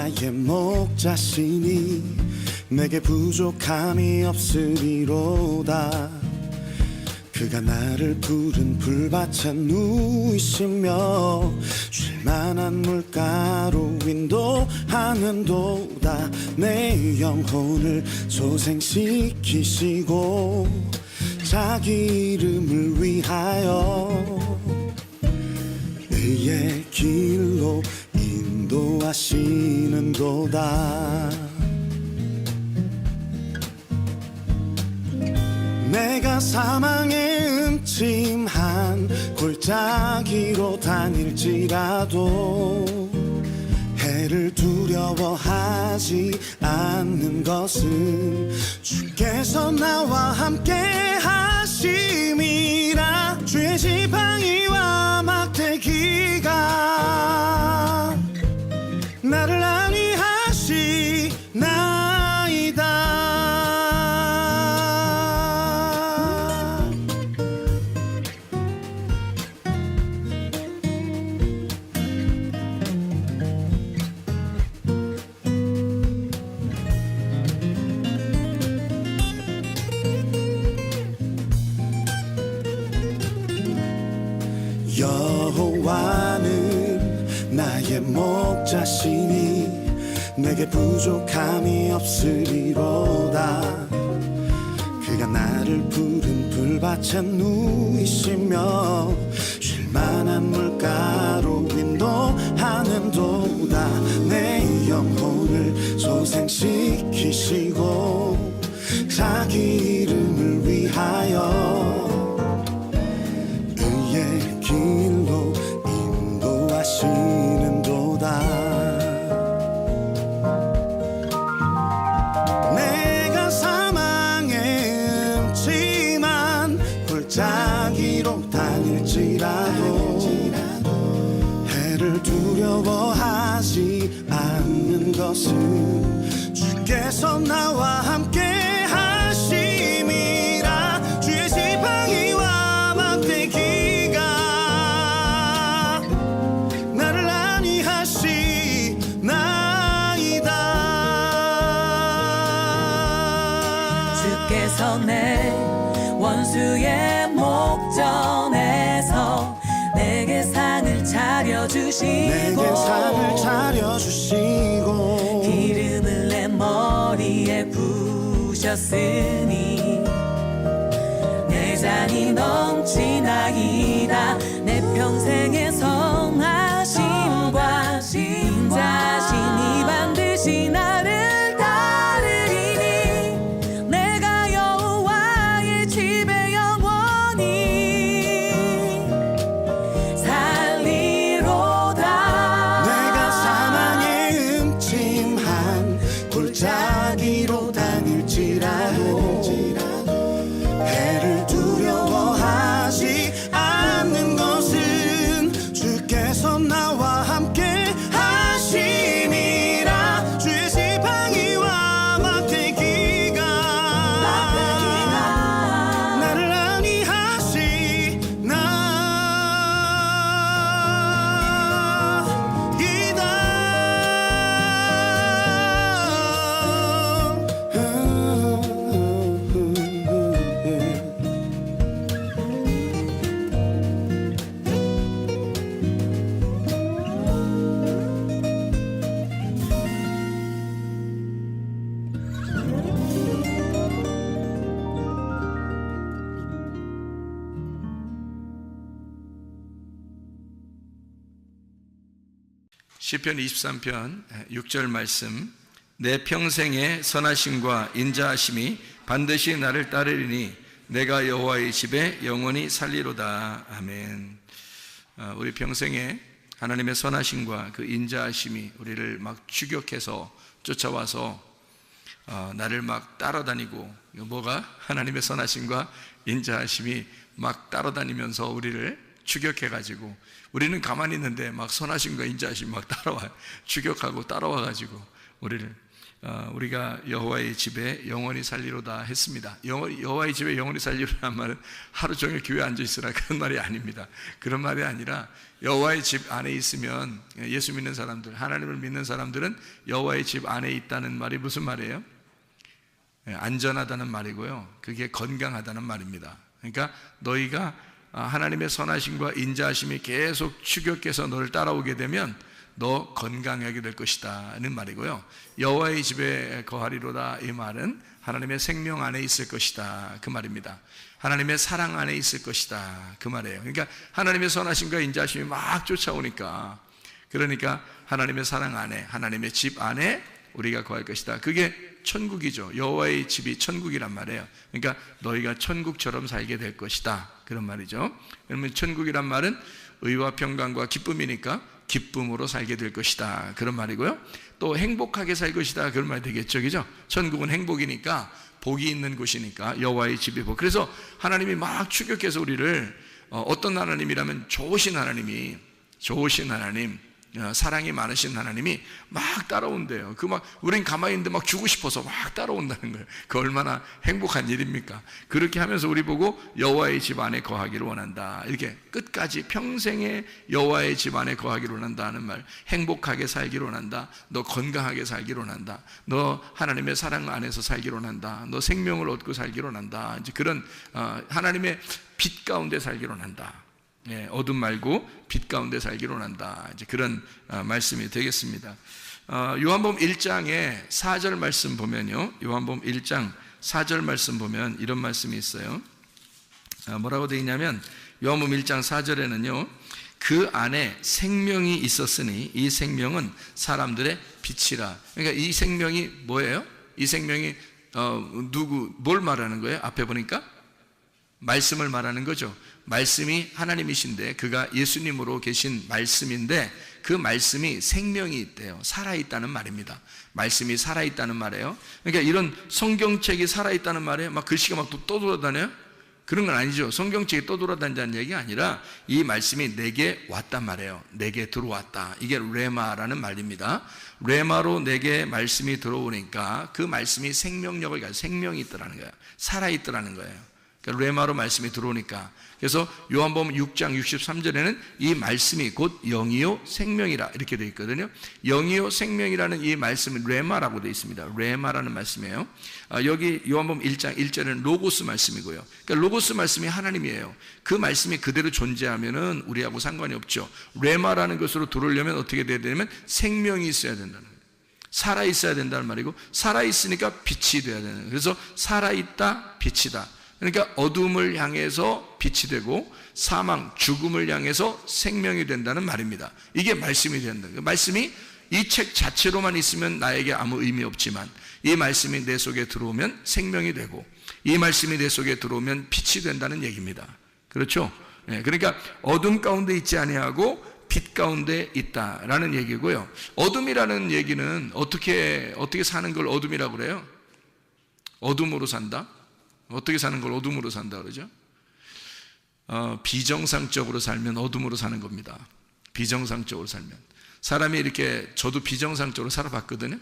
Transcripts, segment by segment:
나의 목자시니 내게 부족함이 없으리로다. 그가 나를 푸른 풀밭에 누이시며 쉴만한 물가로 인도하는도다. 내 영혼을 소생시키시고 자기 이름을 위하여 의의 길로 인도하시는도다. 내가 사망의 음침한 골짜기로 다닐지라도 해를 두려워하지 않는 것은 주께서 나와 함께 하심이라. 주의 지팡이와 막대기가 나를 안위하시나이다. 여호와는 나의 목자시니 내게 부족함이 없으리로다. 그가 나를 푸른 풀밭에 누이시며 쉴만한 물가로 인도하는도다. 내 영혼을 소생시키시고 자기 이름을 위하여 의의 길로 인도하시는도다. 내가 사망의 음침한 골짜기로 다닐지라도 해를 두려워하지 않는 것은 주께서 나와 함께 하심이라. 주의 지팡이와 막대기가 나를 안위하시나이다. 주께서 내 원수의 목전에서 내게 상을 차려주시고 기름을 내 머리에 부으셨으니 내 잔이 넘치나이다. 내 평생의 선하심과 인자하심이 반드시 나를 따르리니 내가 여호와의 집에 영원히 살리로다. 내가 사망의 음침한 골짜기로 다닐지라도 해를 두려워하지 않는 것은 주께서 나와 함께 하심이라. 주의 지팡이와 막대기가 나를 시편 23편 6절 말씀. 내 평생의 선하심과 인자하심이 반드시 나를 따르리니 내가 여호와의 집에 영원히 살리로다. 아멘. 우리 평생에 하나님의 선하심과 그 인자하심이 우리를 막 추격해서 쫓아와서 나를 막 따라다니고, 뭐가 하나님의 선하심과 인자하심이 막 따라다니면서 우리를 추격해가지고 우리는 가만히 있는데 막 선하심과 인자하심이 막 따라와요. 추격하고 따라와가지고 우리를 우리가 여호와의 집에 영원히 살리로다 했습니다. 여호와의 집에 영원히 살리로라는 말은 하루 종일 교회에 앉아 있으라 그런 말이 아닙니다. 그런 말이 아니라 여호와의 집 안에 있으면, 예수 믿는 사람들, 하나님을 믿는 사람들은 여호와의 집 안에 있다는 말이 무슨 말이에요? 안전하다는 말이고요, 그게 건강하다는 말입니다. 그러니까 너희가 하나님의 선하심과 인자하심이 계속 추격해서 너를 따라오게 되면 너 건강하게 될 것이다는 말이고요, 여호와의 집에 거하리로다 이 말은 하나님의 생명 안에 있을 것이다 그 말입니다. 하나님의 사랑 안에 있을 것이다 그 말이에요. 그러니까 하나님의 선하심과 인자하심이 막 쫓아오니까, 그러니까 하나님의 사랑 안에, 하나님의 집 안에 우리가 거할 것이다. 그게 천국이죠. 여호와의 집이 천국이란 말이에요. 그러니까 너희가 천국처럼 살게 될 것이다 그런 말이죠. 그러면 천국이란 말은 의와 평강과 기쁨이니까 기쁨으로 살게 될 것이다 그런 말이고요, 또 행복하게 살 것이다 그런 말이 되겠죠. 그죠? 천국은 행복이니까, 복이 있는 곳이니까 여호와의 집이 복. 그래서 하나님이 막 추격해서 우리를, 어떤 하나님이라면 좋으신 하나님, 사랑이 많으신 하나님이 막 따라온대요. 우린 가만히 있는데 막 주고 싶어서 막 따라온다는 거예요. 그 얼마나 행복한 일입니까? 그렇게 하면서 우리 보고 여호와의 집 안에 거하기를 원한다, 이렇게 끝까지 평생에 여호와의 집 안에 거하기를 원한다는 말, 행복하게 살기를 원한다, 너 건강하게 살기를 원한다, 너 하나님의 사랑 안에서 살기를 원한다, 너 생명을 얻고 살기를 원한다, 이제 그런 하나님의 빛 가운데 살기를 원한다. 어둠 말고 빛 가운데 살기를 원한다, 이제 그런 말씀이 되겠습니다. 요한복음 1장에 4절 말씀 보면요, 요한복음 1장 4절 말씀 보면 이런 말씀이 있어요. 뭐라고 되어 있냐면, 요한복음 1장 4절에는요 그 안에 생명이 있었으니 이 생명은 사람들의 빛이라. 그러니까 이 생명이 뭐예요? 이 생명이 뭘 말하는 거예요? 앞에 보니까 말씀을 말하는 거죠. 말씀이 하나님이신데 그가 예수님으로 계신 말씀인데 그 말씀이 생명이 있대요. 살아있다는 말입니다. 말씀이 살아있다는 말이에요. 그러니까 이런 성경책이 살아있다는 말에 막 글씨가 막 떠돌아다녀요? 그런 건 아니죠. 성경책이 떠돌아다닌다는 얘기가 아니라 이 말씀이 내게 왔단 말이에요. 내게 들어왔다. 이게 레마라는 말입니다. 레마로 내게 말씀이 들어오니까 그 말씀이 생명력을 가지고 생명이 있더라는 거예요. 살아있더라는 거예요. 그러니까 레마로 말씀이 들어오니까. 그래서 요한복음 6장 63절에는 이 말씀이 곧 영이요 생명이라 이렇게 되어 있거든요. 영이요 생명이라는 이 말씀은 레마라고 되어 있습니다. 레마라는 말씀이에요. 여기 요한복음 1장 1절에는 로고스 말씀이고요. 그러니까 로고스 말씀이 하나님이에요. 그 말씀이 그대로 존재하면은 우리하고 상관이 없죠. 레마라는 것으로 들어오려면 어떻게 돼야 되냐면 생명이 있어야 된다는 거예요. 살아있어야 된다는 말이고, 살아있으니까 빛이 돼야 되는 거예요. 그래서 살아있다, 빛이다. 그러니까 어둠을 향해서 빛이 되고 사망, 죽음을 향해서 생명이 된다는 말입니다. 이게 말씀이 된다. 말씀이 이 책 자체로만 있으면 나에게 아무 의미 없지만 이 말씀이 내 속에 들어오면 생명이 되고 이 말씀이 내 속에 들어오면 빛이 된다는 얘기입니다. 그렇죠? 그러니까 어둠 가운데 있지 아니하고 빛 가운데 있다라는 얘기고요. 어둠이라는 얘기는 어떻게 사는 걸 어둠이라고 그래요? 어둠으로 산다? 어떻게 사는 걸 어둠으로 산다 그러죠? 비정상적으로 살면 어둠으로 사는 겁니다. 비정상적으로 살면. 사람이 이렇게, 저도 비정상적으로 살아봤거든요.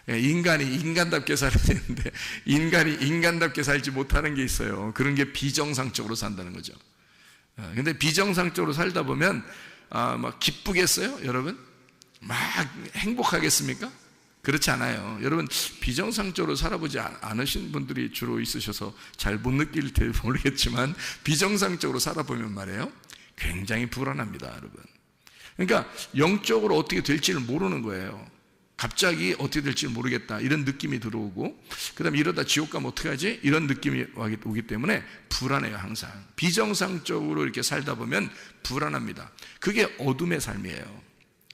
인간이 인간답게 살아야 되는데 인간이 인간답게 살지 못하는 게 있어요. 그런 게 비정상적으로 산다는 거죠. 근데 비정상적으로 살다 보면 막 기쁘겠어요? 여러분? 막 행복하겠습니까? 그렇지 않아요. 여러분, 비정상적으로 살아보지 않으신 분들이 주로 있으셔서 잘 못 느낄지 모르겠지만 비정상적으로 살아보면 말이에요, 굉장히 불안합니다, 여러분. 그러니까 영적으로 어떻게 될지를 모르는 거예요. 갑자기 어떻게 될지 모르겠다 이런 느낌이 들어오고, 그 다음에 이러다 지옥 가면 어떻게 하지? 이런 느낌이 오기 때문에 불안해요. 항상 비정상적으로 이렇게 살다 보면 불안합니다. 그게 어둠의 삶이에요.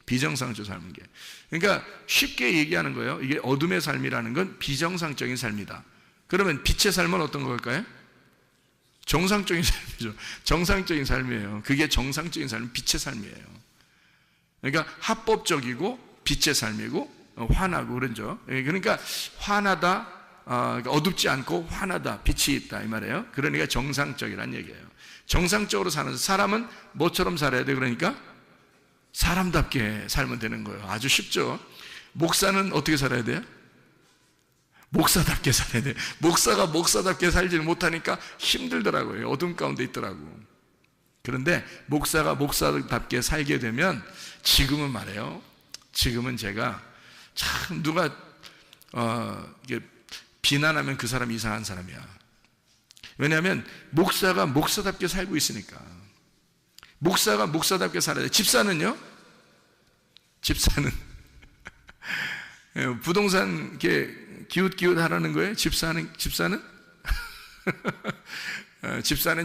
비정상적으로 사는 게. 그러니까 쉽게 얘기하는 거예요. 이게 어둠의 삶이라는 건 비정상적인 삶이다. 그러면 빛의 삶은 어떤 걸까요? 정상적인 삶이죠. 정상적인 삶이에요. 그게 정상적인 삶은 빛의 삶이에요. 그러니까 합법적이고 빛의 삶이고 환하고 그러죠. 그러니까 환하다, 어둡지 않고 환하다, 빛이 있다 이 말이에요. 그러니까 정상적이란 얘기예요. 정상적으로 사는 사람은 뭐처럼 살아야 돼? 그러니까 사람답게 살면 되는 거예요. 아주 쉽죠. 목사는 어떻게 살아야 돼요? 목사답게 살아야 돼. 목사가 목사답게 살지를 못하니까 힘들더라고요. 어둠 가운데 있더라고. 그런데 목사가 목사답게 살게 되면 지금은 말해요. 지금은 제가 참 누가 이게 비난하면 그 사람이 이상한 사람이야. 왜냐하면 목사가 목사답게 살고 있으니까. 목사가 목사답게 살아야 돼. 집사는요? 집사는 부동산 이렇게 기웃기웃 하라는 거예요? 집사는 집사는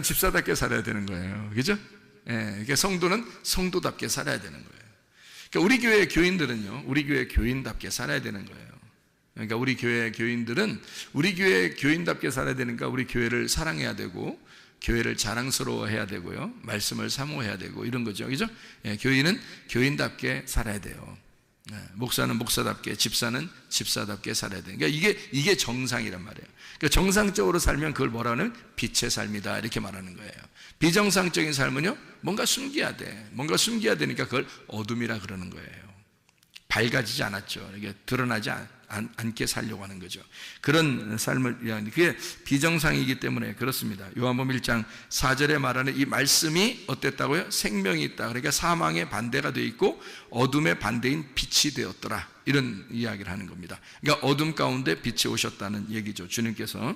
집사답게 살아야 되는 거예요. 그죠? 그러니까 성도는 성도답게 살아야 되는 거예요. 그러니까 우리 교회 교인들은요, 우리 교회 교인답게 살아야 되는 거예요. 그러니까 우리 교회 교인들은 우리 교회 교인답게 살아야 되니까 우리 교회를 사랑해야 되고, 교회를 자랑스러워해야 되고요, 말씀을 사모해야 되고 이런 거죠. 그죠? 교인은 교인답게 살아야 돼요. 목사는 목사답게, 집사는 집사답게 살아야 돼요. 그러니까 이게 정상이란 말이에요. 그러니까 정상적으로 살면 그걸 뭐라 하면 빛의 삶이다 이렇게 말하는 거예요. 비정상적인 삶은요, 뭔가 숨겨야 돼. 뭔가 숨겨야 되니까 그걸 어둠이라 그러는 거예요. 밝아지지 않았죠. 이게 드러나지 않게 살려고 하는 거죠. 그런 삶을 위한, 그게 비정상이기 때문에 그렇습니다. 요한복음 1장 4절에 말하는 이 말씀이 어땠다고요? 생명이 있다. 그러니까 사망의 반대가 되어 있고 어둠의 반대인 빛이 되었더라. 이런 이야기를 하는 겁니다. 그러니까 어둠 가운데 빛이 오셨다는 얘기죠. 주님께서.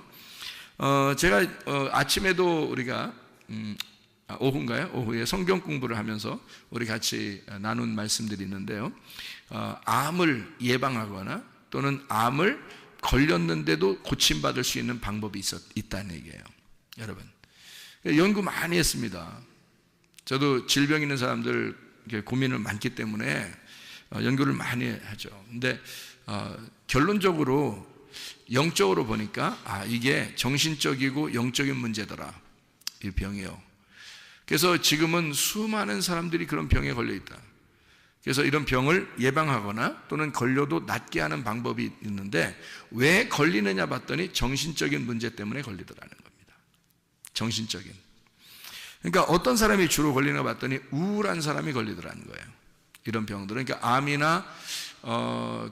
제가 아침에도 우리가 오후인가요? 오후에 성경 공부를 하면서 우리 같이 나눈 말씀들이 있는데요. 암을 예방하거나 또는 암을 걸렸는데도 고침받을 수 있는 방법이 있다는 얘기예요. 여러분, 연구 많이 했습니다. 저도 질병 있는 사람들 고민을 많기 때문에 연구를 많이 하죠. 근데 결론적으로 영적으로 보니까 이게 정신적이고 영적인 문제더라, 이 병이요. 그래서 지금은 수많은 사람들이 그런 병에 걸려 있다. 그래서 이런 병을 예방하거나 또는 걸려도 낫게 하는 방법이 있는데, 왜 걸리느냐 봤더니 정신적인 문제 때문에 걸리더라는 겁니다. 정신적인. 그러니까 어떤 사람이 주로 걸리나 봤더니 우울한 사람이 걸리더라는 거예요. 이런 병들은. 그러니까 암이나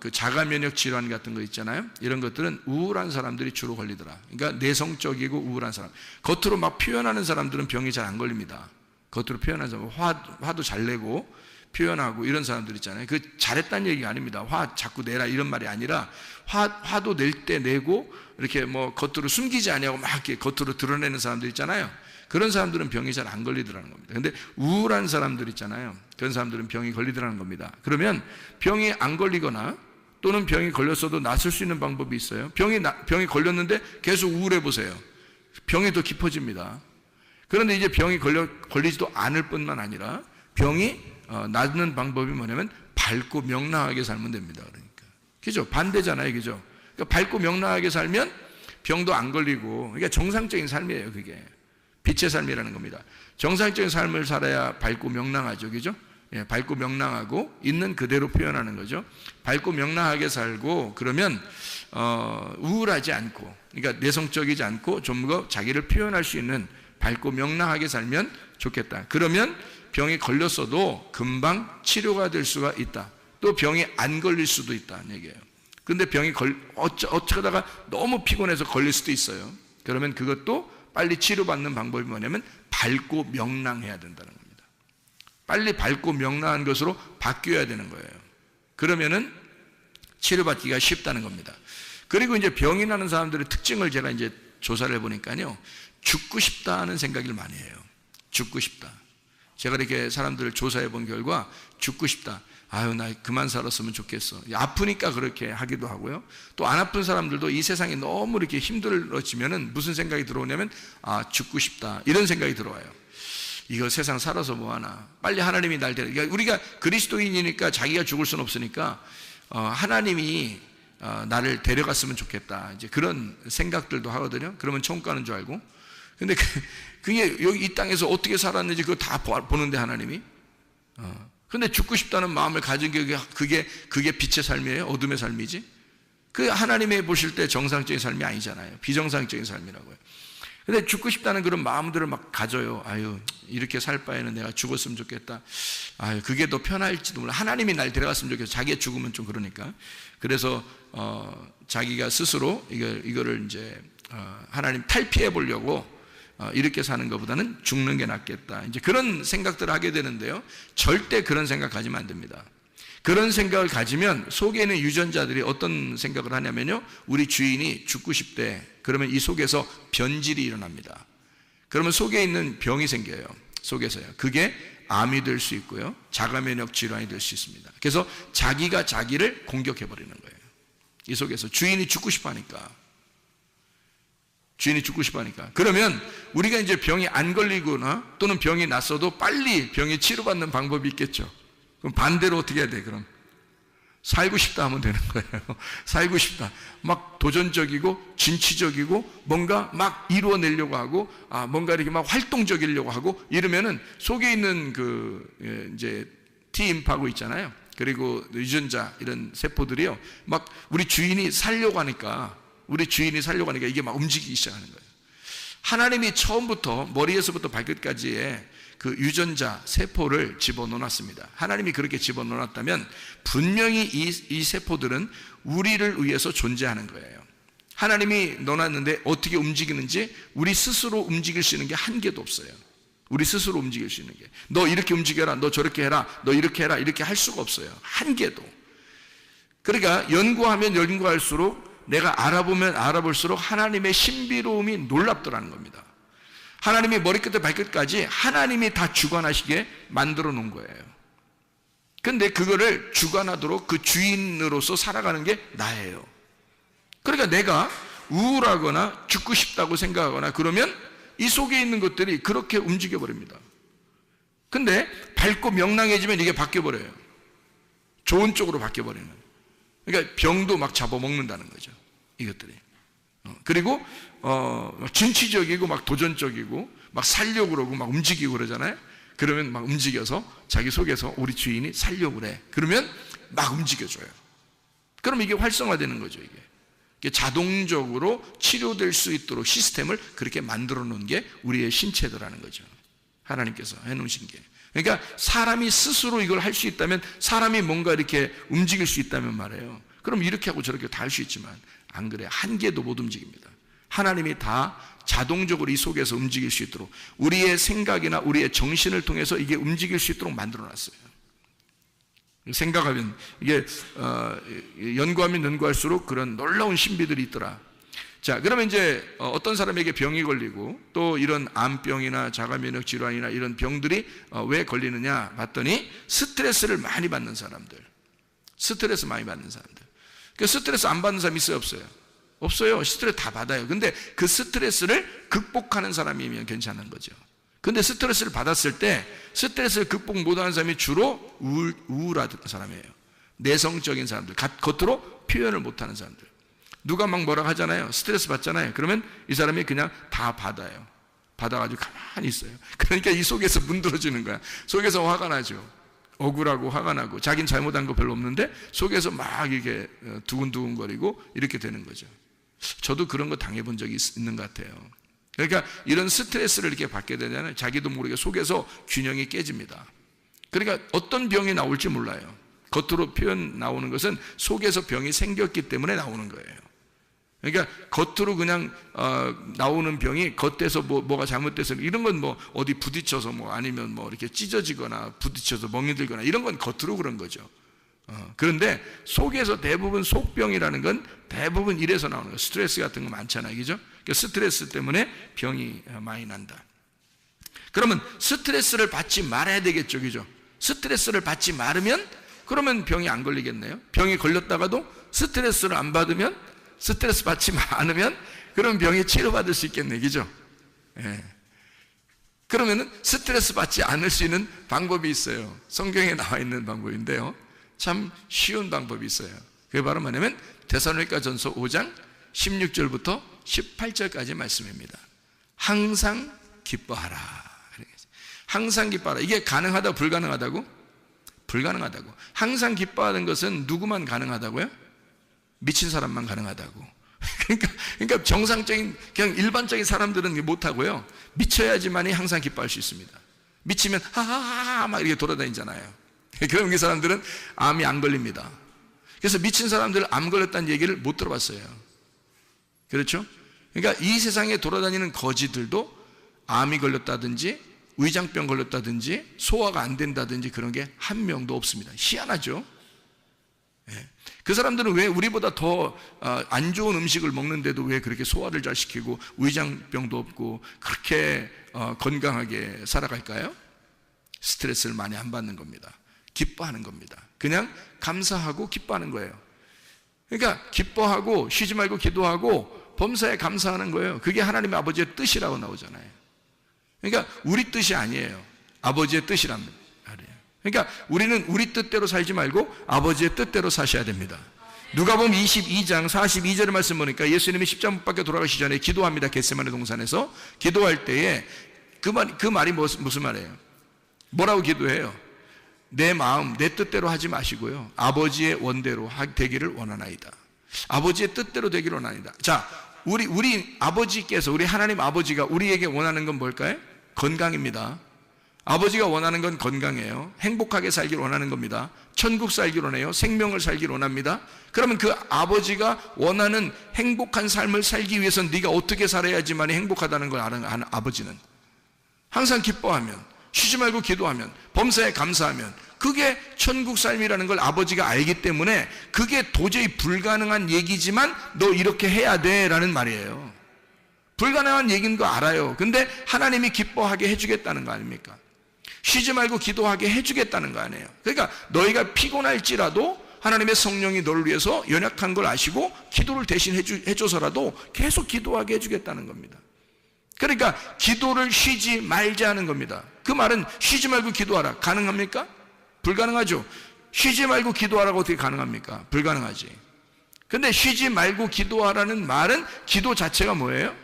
그 자가 면역 질환 같은 거 있잖아요. 이런 것들은 우울한 사람들이 주로 걸리더라. 그러니까 내성적이고 우울한 사람. 겉으로 막 표현하는 사람들은 병이 잘 안 걸립니다. 겉으로 표현하는 사람, 화도 잘 내고 표현하고 이런 사람들 있잖아요. 그 잘했다는 얘기가 아닙니다. 화 자꾸 내라 이런 말이 아니라 화도 낼 때 내고 이렇게 뭐 겉으로 숨기지 아니하고 막 이렇게 겉으로 드러내는 사람들 있잖아요. 그런 사람들은 병이 잘 안 걸리더라는 겁니다. 근데 우울한 사람들 있잖아요. 그런 사람들은 병이 걸리더라는 겁니다. 그러면 병이 안 걸리거나 또는 병이 걸렸어도 낫을 수 있는 방법이 있어요. 병이 걸렸는데 계속 우울해 보세요. 병이 더 깊어집니다. 그런데 이제 병이 걸리지도 않을 뿐만 아니라 병이 낫는 방법이 뭐냐면 밝고 명랑하게 살면 됩니다. 그러니까. 그죠? 반대잖아요. 그죠? 그러니까 밝고 명랑하게 살면 병도 안 걸리고, 그러니까 정상적인 삶이에요. 그게. 빛의 삶이라는 겁니다. 정상적인 삶을 살아야 밝고 명랑하죠. 그죠? 예, 밝고 명랑하고 있는 그대로 표현하는 거죠. 밝고 명랑하게 살고, 그러면 우울하지 않고, 그러니까 내성적이지 않고 좀 더 자기를 표현할 수 있는 밝고 명랑하게 살면 좋겠다. 그러면 병이 걸렸어도 금방 치료가 될 수가 있다. 또 병이 안 걸릴 수도 있다는 얘기예요. 그런데 병이 어쩌다가 너무 피곤해서 걸릴 수도 있어요. 그러면 그것도 빨리 치료받는 방법이 뭐냐면 밝고 명랑해야 된다는 겁니다. 빨리 밝고 명랑한 것으로 바뀌어야 되는 거예요. 그러면은 치료받기가 쉽다는 겁니다. 그리고 이제 병이 나는 사람들의 특징을 제가 이제 조사를 해보니까요, 죽고 싶다는 생각을 많이 해요. 죽고 싶다. 제가 이렇게 사람들을 조사해 본 결과 죽고 싶다. 아유, 나 그만 살았으면 좋겠어. 아프니까 그렇게 하기도 하고요. 또 안 아픈 사람들도 이 세상이 너무 이렇게 힘들어지면은 무슨 생각이 들어오냐면 죽고 싶다. 이런 생각이 들어와요. 이거 세상 살아서 뭐하나. 빨리 하나님이 날 데려. 그러니까 우리가 그리스도인이니까 자기가 죽을 수는 없으니까 하나님이 나를 데려갔으면 좋겠다. 이제 그런 생각들도 하거든요. 그러면 천국 가는 줄 알고. 근데 그게 여기 이 땅에서 어떻게 살았는지 그거 다 보는데 하나님이. 근데 죽고 싶다는 마음을 가진 게 그게 빛의 삶이에요? 어둠의 삶이지? 그 하나님이 보실 때 정상적인 삶이 아니잖아요. 비정상적인 삶이라고요. 근데 죽고 싶다는 그런 마음들을 막 가져요. 아유, 이렇게 살 바에는 내가 죽었으면 좋겠다. 그게 더 편할지도 몰라. 하나님이 날 데려갔으면 좋겠어. 자기가 죽으면 좀 그러니까. 그래서 자기가 스스로 이거를 이제 하나님 탈피해 보려고 이렇게 사는 것보다는 죽는 게 낫겠다. 이제 그런 생각들을 하게 되는데요. 절대 그런 생각 가지면 안 됩니다. 그런 생각을 가지면 속에 있는 유전자들이 어떤 생각을 하냐면요. 우리 주인이 죽고 싶대. 그러면 이 속에서 변질이 일어납니다. 그러면 속에 있는 병이 생겨요. 속에서요. 그게 암이 될 수 있고요. 자가면역 질환이 될 수 있습니다. 그래서 자기가 자기를 공격해 버리는 거예요. 이 속에서 주인이 죽고 싶어 하니까. 주인이 죽고 싶어 하니까. 그러면 우리가 이제 병이 안 걸리거나 또는 병이 났어도 빨리 병이 치료받는 방법이 있겠죠. 그럼 반대로 어떻게 해야 돼, 그럼? 살고 싶다 하면 되는 거예요. 살고 싶다. 막 도전적이고 진취적이고 뭔가 막 이루어내려고 하고 뭔가 이렇게 막 활동적이려고 하고 이러면은 속에 있는 이제 T임파고 있잖아요. 그리고 유전자 이런 세포들이요. 막 우리 주인이 살려고 하니까 이게 막 움직이기 시작하는 거예요. 하나님이 처음부터 머리에서부터 발끝까지의 그 유전자 세포를 집어넣어놨습니다. 하나님이 그렇게 집어넣어놨다면 분명히 이 세포들은 우리를 위해서 존재하는 거예요. 하나님이 넣어놨는데 어떻게 움직이는지 우리 스스로 움직일 수 있는 게 한 개도 없어요. 우리 스스로 움직일 수 있는 게. 너 이렇게 움직여라, 너 저렇게 해라, 너 이렇게 해라, 이렇게 할 수가 없어요. 한 개도. 그러니까 연구하면 연구할수록 내가 알아보면 알아볼수록 하나님의 신비로움이 놀랍더라는 겁니다. 하나님이 머리끝부터 발끝까지 하나님이 다 주관하시게 만들어 놓은 거예요. 근데 그거를 주관하도록 그 주인으로서 살아가는 게 나예요. 그러니까 내가 우울하거나 죽고 싶다고 생각하거나 그러면 이 속에 있는 것들이 그렇게 움직여 버립니다. 근데 밝고 명랑해지면 이게 바뀌어 버려요. 좋은 쪽으로 바뀌어 버리는. 그러니까 병도 막 잡아먹는다는 거죠. 이것들이. 그리고 진취적이고 막 도전적이고 막 살려고 그러고 막 움직이고 그러잖아요. 그러면 막 움직여서 자기 속에서 우리 주인이 살려고 그래. 그러면 막 움직여줘요. 그럼 이게 활성화되는 거죠. 이게 자동적으로 치료될 수 있도록 시스템을 그렇게 만들어 놓은 게 우리의 신체더라는 거죠. 하나님께서 해놓으신 게. 그러니까 사람이 스스로 이걸 할 수 있다면, 사람이 뭔가 이렇게 움직일 수 있다면 말이에요. 그럼 이렇게 하고 저렇게 다 할 수 있지만 안 그래. 한 개도 못 움직입니다. 하나님이 다 자동적으로 이 속에서 움직일 수 있도록 우리의 생각이나 우리의 정신을 통해서 이게 움직일 수 있도록 만들어 놨어요. 생각하면 이게 연구하면 연구할수록 그런 놀라운 신비들이 있더라. 자, 그러면 이제 어떤 사람에게 병이 걸리고 또 이런 암병이나 자가면역 질환이나 이런 병들이 왜 걸리느냐 봤더니 스트레스를 많이 받는 사람들. 스트레스 많이 받는 사람들. 그 스트레스 안 받는 사람 있어요, 없어요? 없어요. 스트레스 다 받아요. 근데 그 스트레스를 극복하는 사람이면 괜찮은 거죠. 근데 스트레스를 받았을 때 스트레스를 극복 못하는 사람이 주로 우울한 사람이에요. 내성적인 사람들, 겉으로 표현을 못하는 사람들. 누가 막 뭐라 하잖아요. 스트레스 받잖아요. 그러면 이 사람이 그냥 다 받아요. 받아가지고 가만히 있어요. 그러니까 이 속에서 문드러지는 거야. 속에서 화가 나죠. 억울하고 화가 나고 자기는 잘못한 거 별로 없는데 속에서 막 이게 두근두근거리고 이렇게 되는 거죠. 저도 그런 거 당해본 적이 있는 것 같아요. 그러니까 이런 스트레스를 이렇게 받게 되잖아요. 자기도 모르게 속에서 균형이 깨집니다. 그러니까 어떤 병이 나올지 몰라요. 겉으로 표현 나오는 것은 속에서 병이 생겼기 때문에 나오는 거예요. 그러니까 겉으로 그냥 나오는 병이 겉에서 뭐가 잘못돼서 이런 건 뭐 어디 부딪혀서 뭐 아니면 뭐 이렇게 찢어지거나 부딪혀서 멍이 들거나 이런 건 겉으로 그런 거죠. 그런데 속에서 대부분 속병이라는 건 대부분 이래서 나오는 거예요. 스트레스 같은 거 많잖아요. 그죠? 그러니까 스트레스 때문에 병이 많이 난다. 그러면 스트레스를 받지 말아야 되겠죠. 그죠? 스트레스를 받지 말으면 그러면 병이 안 걸리겠네요. 병이 걸렸다가도 스트레스를 안 받으면, 스트레스 받지 않으면 그럼 병이 치료받을 수 있겠네. 그죠? 예. 그러면은 스트레스 받지 않을 수 있는 방법이 있어요. 성경에 나와 있는 방법인데요. 참 쉬운 방법이 있어요. 그게 바로 뭐냐면 데살로니가전서 5장 16절부터 18절까지 말씀입니다. 항상 기뻐하라. 항상 기뻐하라. 이게 가능하다, 불가능하다고? 불가능하다고. 항상 기뻐하는 것은 누구만 가능하다고요? 미친 사람만 가능하다고. 그러니까 정상적인 그냥 일반적인 사람들은 못하고요. 미쳐야지만이 항상 기뻐할 수 있습니다. 미치면 하하하 막 이렇게 돌아다니잖아요. 그럼 그 사람들은 암이 안 걸립니다. 그래서 미친 사람들은 암 걸렸다는 얘기를 못 들어봤어요. 그렇죠? 그러니까 이 세상에 돌아다니는 거지들도 암이 걸렸다든지 위장병 걸렸다든지 소화가 안 된다든지 그런 게 한 명도 없습니다. 희한하죠? 예. 그 사람들은 왜 우리보다 더 안 좋은 음식을 먹는데도 왜 그렇게 소화를 잘 시키고 위장병도 없고 그렇게 건강하게 살아갈까요? 스트레스를 많이 안 받는 겁니다. 기뻐하는 겁니다. 그냥 감사하고 기뻐하는 거예요. 그러니까 기뻐하고 쉬지 말고 기도하고 범사에 감사하는 거예요. 그게 하나님의 아버지의 뜻이라고 나오잖아요. 그러니까 우리 뜻이 아니에요. 아버지의 뜻이란 말이에요. 그러니까 우리는 우리 뜻대로 살지 말고 아버지의 뜻대로 사셔야 됩니다. 누가복음 22장 42절의 말씀 보니까 예수님이 십자가 못 박혀 돌아가시기 전에 기도합니다. 겟세마네 동산에서 기도할 때에 그 말이 무슨 말이에요? 뭐라고 기도해요? 내 마음 내 뜻대로 하지 마시고요, 아버지의 원대로 되기를 원하나이다. 아버지의 뜻대로 되기를 원하나이다. 자, 우리 아버지께서, 우리 하나님 아버지가 우리에게 원하는 건 뭘까요? 건강입니다. 아버지가 원하는 건 건강이에요. 행복하게 살기를 원하는 겁니다. 천국 살기를 원해요. 생명을 살기를 원합니다. 그러면 그 아버지가 원하는 행복한 삶을 살기 위해서는 네가 어떻게 살아야지만 행복하다는 걸 아는 아버지는 항상 기뻐하면, 쉬지 말고 기도하면, 범사에 감사하면, 그게 천국 삶이라는 걸 아버지가 알기 때문에 그게 도저히 불가능한 얘기지만 너 이렇게 해야 돼 라는 말이에요. 불가능한 얘기인 거 알아요. 근데 하나님이 기뻐하게 해주겠다는 거 아닙니까? 쉬지 말고 기도하게 해주겠다는 거 아니에요. 그러니까 너희가 피곤할지라도 하나님의 성령이 너를 위해서 연약한 걸 아시고 기도를 대신 해줘서라도 계속 기도하게 해주겠다는 겁니다. 그러니까 기도를 쉬지 말자 하는 겁니다. 그 말은 쉬지 말고 기도하라. 가능합니까? 불가능하죠. 쉬지 말고 기도하라고 어떻게 가능합니까? 불가능하지. 근데 쉬지 말고 기도하라는 말은 기도 자체가 뭐예요?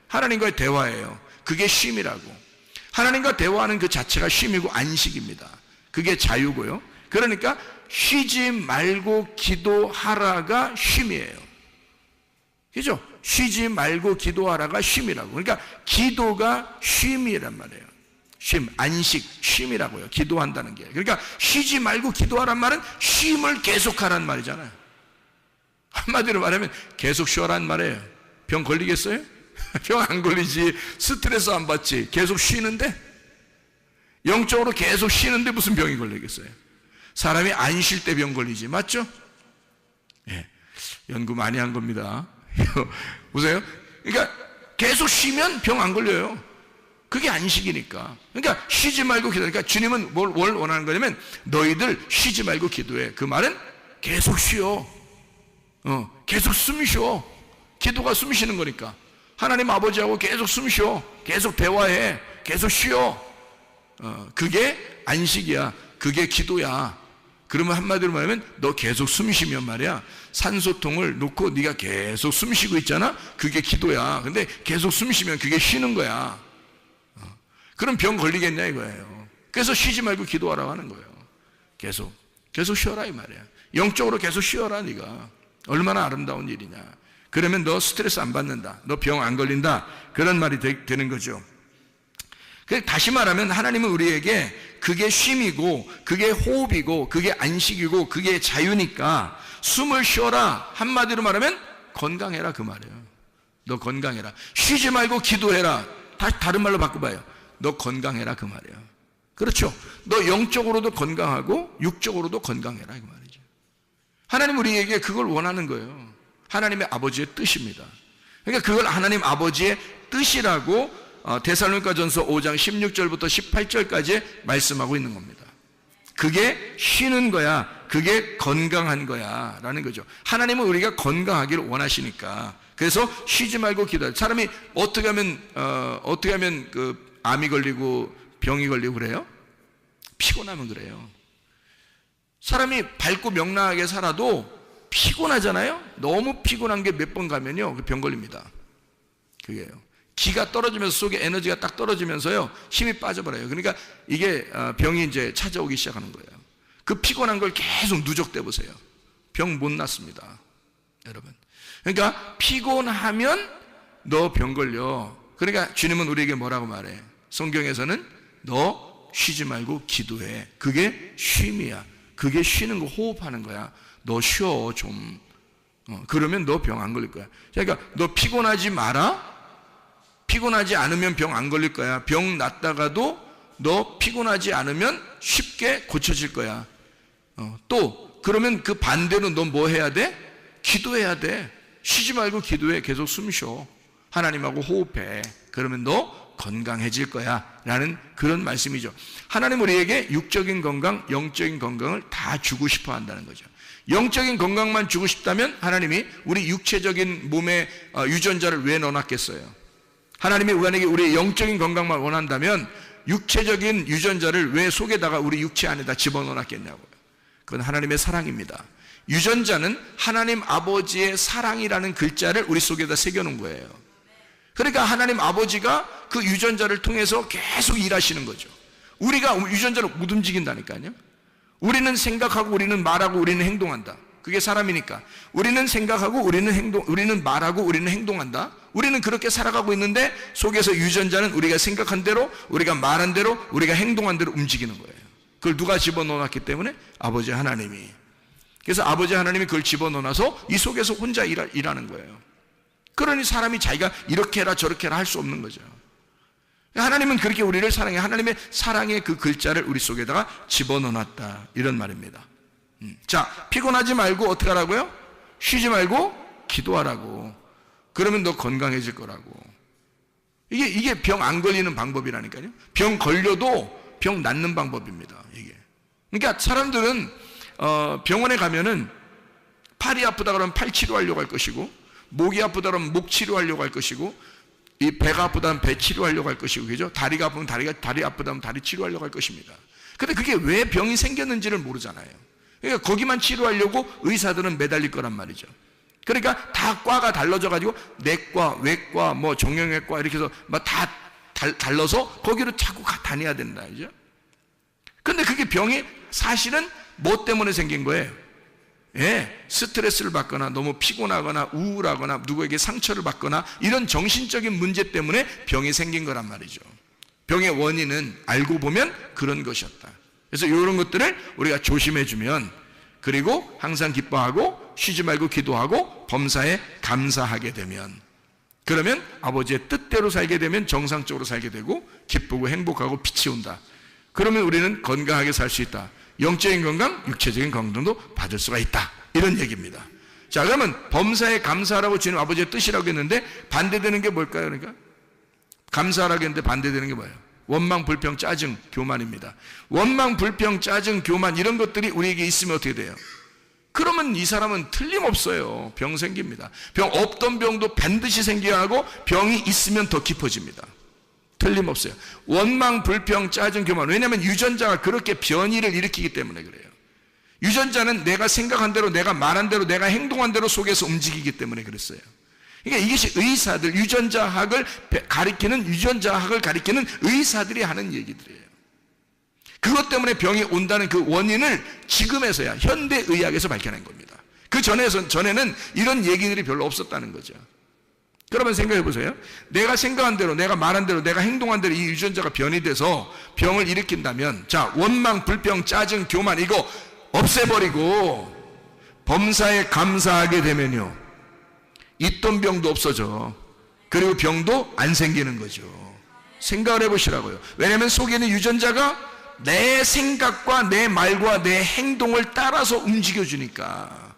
하나님과의 대화예요. 그게 쉼이라고. 하나님과 대화하는 그 자체가 쉼이고 안식입니다. 그게 자유고요. 그러니까 쉬지 말고 기도하라가 쉼이에요. 그죠? 쉬지 말고 기도하라가 쉼이라고. 그러니까 기도가 쉼이란 말이에요. 쉼, 안식, 쉼이라고요. 기도한다는 게. 그러니까 쉬지 말고 기도하란 말은 쉼을 계속하란 말이잖아요. 한마디로 말하면 계속 쉬어란 말이에요. 병 걸리겠어요? 병 안 걸리지. 스트레스 안 받지. 계속 쉬는데? 영적으로 계속 쉬는데 무슨 병이 걸리겠어요? 사람이 안 쉴 때 병 걸리지. 맞죠? 예. 연구 많이 한 겁니다. 보세요. 그러니까 계속 쉬면 병 안 걸려요. 그게 안식이니까. 그러니까 쉬지 말고 기도해. 그러니까 주님은 뭘 원하는 거냐면 너희들 쉬지 말고 기도해. 그 말은 계속 쉬어. 계속 숨 쉬어. 기도가 숨 쉬는 거니까. 하나님 아버지하고 계속 숨 쉬어. 계속 대화해. 계속 쉬어. 그게 안식이야. 그게 기도야. 그러면 한마디로 말하면 너 계속 숨 쉬면 말이야, 산소통을 놓고 네가 계속 숨 쉬고 있잖아. 그게 기도야. 근데 계속 숨 쉬면 그게 쉬는 거야. 그럼 병 걸리겠냐 이거예요. 그래서 쉬지 말고 기도하라고 하는 거예요. 계속 쉬어라 이 말이야. 영적으로 계속 쉬어라. 네가 얼마나 아름다운 일이냐. 그러면 너 스트레스 안 받는다. 너 병 안 걸린다. 그런 말이 되는 거죠. 다시 말하면 하나님은 우리에게 그게 쉼이고 그게 호흡이고 그게 안식이고 그게 자유니까 숨을 쉬어라. 한마디로 말하면 건강해라 그 말이에요. 너 건강해라. 쉬지 말고 기도해라. 다른 말로 바꿔봐요. 너 건강해라 그 말이에요. 그렇죠? 너 영적으로도 건강하고 육적으로도 건강해라 그 말이죠. 하나님 우리에게 그걸 원하는 거예요. 하나님의 아버지의 뜻입니다. 그러니까 그걸 하나님 아버지의 뜻이라고 데살로니가전서 5장 16절부터 18절까지 말씀하고 있는 겁니다. 그게 쉬는 거야. 그게 건강한 거야 라는 거죠. 하나님은 우리가 건강하기를 원하시니까. 그래서 쉬지 말고 기도해. 사람이 어떻게 하면 그 암이 걸리고 병이 걸리고 그래요? 피곤하면 그래요. 사람이 밝고 명랑하게 살아도 피곤하잖아요. 너무 피곤한 게 몇 번 가면요 병 걸립니다. 그게요. 기가 떨어지면서 속에 에너지가 딱 떨어지면서요 힘이 빠져버려요. 그러니까 이게 병이 이제 찾아오기 시작하는 거예요. 그 피곤한 걸 계속 누적돼 보세요. 병 못 낫습니다, 여러분. 그러니까 피곤하면 너 병 걸려. 그러니까 주님은 우리에게 뭐라고 말해? 성경에서는 너 쉬지 말고 기도해. 그게 쉼이야. 그게 쉬는 거, 호흡하는 거야. 너 쉬어 좀. 그러면 너 병 안 걸릴 거야. 그러니까 너 피곤하지 마라. 피곤하지 않으면 병 안 걸릴 거야. 병 났다가도 너 피곤하지 않으면 쉽게 고쳐질 거야. 또 그러면 그 반대로 너 뭐 해야 돼? 기도해야 돼. 쉬지 말고 기도해. 계속 숨 쉬어. 하나님하고 호흡해. 그러면 너 건강해질 거야 라는 그런 말씀이죠. 하나님 우리에게 육적인 건강, 영적인 건강을 다 주고 싶어 한다는 거죠. 영적인 건강만 주고 싶다면 하나님이 우리 육체적인 몸에 유전자를 왜 넣어놨겠어요? 하나님이 우리에게 우리의 영적인 건강만 원한다면 육체적인 유전자를 왜 속에다가 우리 육체 안에다 집어넣어놨겠냐고요. 그건 하나님의 사랑입니다. 유전자는 하나님 아버지의 사랑이라는 글자를 우리 속에다 새겨놓은 거예요. 그러니까 하나님 아버지가 그 유전자를 통해서 계속 일하시는 거죠. 우리가 유전자를 못 움직인다니까요. 우리는 생각하고 우리는 말하고 우리는 행동한다. 그게 사람이니까. 우리는 생각하고 우리는 말하고 우리는 행동한다. 우리는 그렇게 살아가고 있는데 속에서 유전자는 우리가 생각한 대로, 우리가 말한 대로, 우리가 행동한 대로 움직이는 거예요. 그걸 누가 집어넣어놨기 때문에? 아버지 하나님이. 그래서 아버지 하나님이 그걸 집어넣어놔서 이 속에서 혼자 일하는 거예요. 그러니 사람이 자기가 이렇게 해라 저렇게 해라 할 수 없는 거죠. 하나님은 그렇게 우리를 사랑해. 하나님의 사랑의 그 글자를 우리 속에다가 집어넣어놨다 이런 말입니다. 자, 피곤하지 말고 어떻게 하라고요? 쉬지 말고 기도하라고. 그러면 너 건강해질 거라고. 이게 병 안 걸리는 방법이라니까요. 병 걸려도 병 낫는 방법입니다. 이게. 그러니까 사람들은 병원에 가면은 팔이 아프다 그러면 팔 치료하려고 할 것이고, 목이 아프다 그러면 목 치료하려고 할 것이고, 이 배가 아프다면 배 치료하려고 할 것이고, 그죠? 다리가 아프면 다리 아프다면 다리 치료하려고 할 것입니다. 근데 그게 왜 병이 생겼는지를 모르잖아요. 그러니까 거기만 치료하려고 의사들은 매달릴 거란 말이죠. 그러니까 다 과가 달라져 가지고 내과, 외과, 뭐 정형외과 이렇게 해서 막 다 달라서 거기로 자꾸 다녀야 된다, 그죠? 근데 그게 병이 사실은 뭐 때문에 생긴 거예요? 예, 스트레스를 받거나 너무 피곤하거나 우울하거나 누구에게 상처를 받거나 이런 정신적인 문제 때문에 병이 생긴 거란 말이죠. 병의 원인은 알고 보면 그런 것이었다. 그래서 이런 것들을 우리가 조심해주면, 그리고 항상 기뻐하고 쉬지 말고 기도하고 범사에 감사하게 되면, 그러면 아버지의 뜻대로 살게 되면 정상적으로 살게 되고 기쁘고 행복하고 빛이 온다. 그러면 우리는 건강하게 살 수 있다. 영적인 건강, 육체적인 건강도 받을 수가 있다. 이런 얘기입니다. 자, 그러면 범사에 감사하라고 주님 아버지의 뜻이라고 했는데 반대되는 게 뭘까요? 그러니까 감사하라고 했는데 반대되는 게 뭐예요? 원망, 불평, 짜증, 교만입니다. 원망, 불평, 짜증, 교만 이런 것들이 우리에게 있으면 어떻게 돼요? 그러면 이 사람은 틀림없어요. 병 생깁니다. 병 없던 병도 반드시 생겨야 하고 병이 있으면 더 깊어집니다. 틀림없어요. 원망, 불평, 짜증, 교만. 왜냐하면 유전자가 그렇게 변이를 일으키기 때문에 그래요. 유전자는 내가 생각한 대로, 내가 말한 대로, 내가 행동한 대로 속에서 움직이기 때문에 그랬어요. 그러니까 이것이 의사들, 유전자학을 가리키는 의사들이 하는 얘기들이에요. 그것 때문에 병이 온다는 그 원인을 지금에서야 현대의학에서 밝혀낸 겁니다. 그 전에는 이런 얘기들이 별로 없었다는 거죠. 여러분 생각해 보세요. 내가 생각한 대로, 내가 말한 대로, 내가 행동한 대로 이 유전자가 변이돼서 병을 일으킨다면, 자, 원망, 불평, 짜증, 교만 이거 없애버리고 범사에 감사하게 되면요, 있던 병도 없어져. 그리고 병도 안 생기는 거죠. 생각을 해보시라고요. 왜냐하면 속에 있는 유전자가 내 생각과 내 말과 내 행동을 따라서 움직여주니까.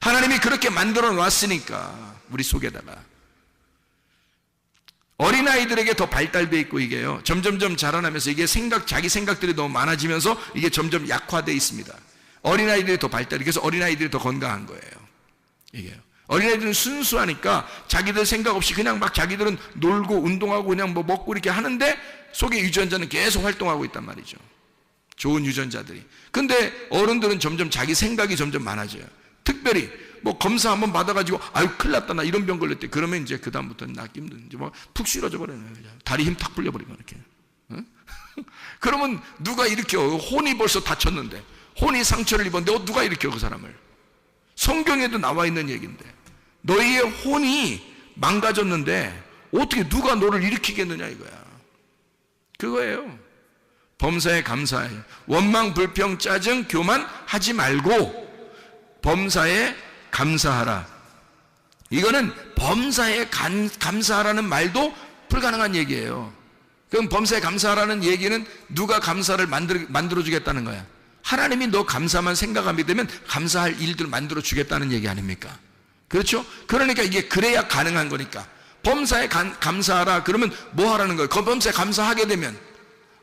하나님이 그렇게 만들어 놨으니까 우리 속에다가. 어린아이들에게 더 발달되어 있고 이게요, 점점점 자라나면서 이게 자기 생각들이 너무 많아지면서 이게 점점 약화되어 있습니다. 어린아이들이 더 발달이, 그래서 어린아이들이 더 건강한 거예요. 이게요. 어린아이들은 순수하니까 자기들 생각 없이 그냥 막 자기들은 놀고 운동하고 그냥 뭐 먹고 이렇게 하는데 속에 유전자는 계속 활동하고 있단 말이죠. 좋은 유전자들이. 근데 어른들은 점점 자기 생각이 점점 많아져요. 특별히 뭐 검사 한번 받아가지고 아유 큰일 났다 나 이런 병 걸렸대. 그러면 이제 그 다음부터는 낫기 힘든, 이제 뭐 푹 쓰러져 버려요. 다리 힘 탁 풀려버리고 이렇게. 응? 그러면 누가 일으켜? 혼이 벌써 다쳤는데, 혼이 상처를 입었는데 누가 일으켜 그 사람을? 성경에도 나와 있는 얘기인데, 너희의 혼이 망가졌는데 어떻게 누가 너를 일으키겠느냐 이거야. 그거예요. 범사에 감사해. 원망, 불평, 짜증, 교만 하지 말고 범사에 감사하라. 이거는 범사에 감사하라는 말도 불가능한 얘기예요. 그럼 범사에 감사하라는 얘기는 누가 감사를 만들어주겠다는 거야? 하나님이 너 감사만 생각하게 되면 감사할 일들 만들어주겠다는 얘기 아닙니까? 그렇죠? 그러니까 이게 그래야 가능한 거니까. 범사에 감사하라 그러면 뭐 하라는 거예요? 그 범사에 감사하게 되면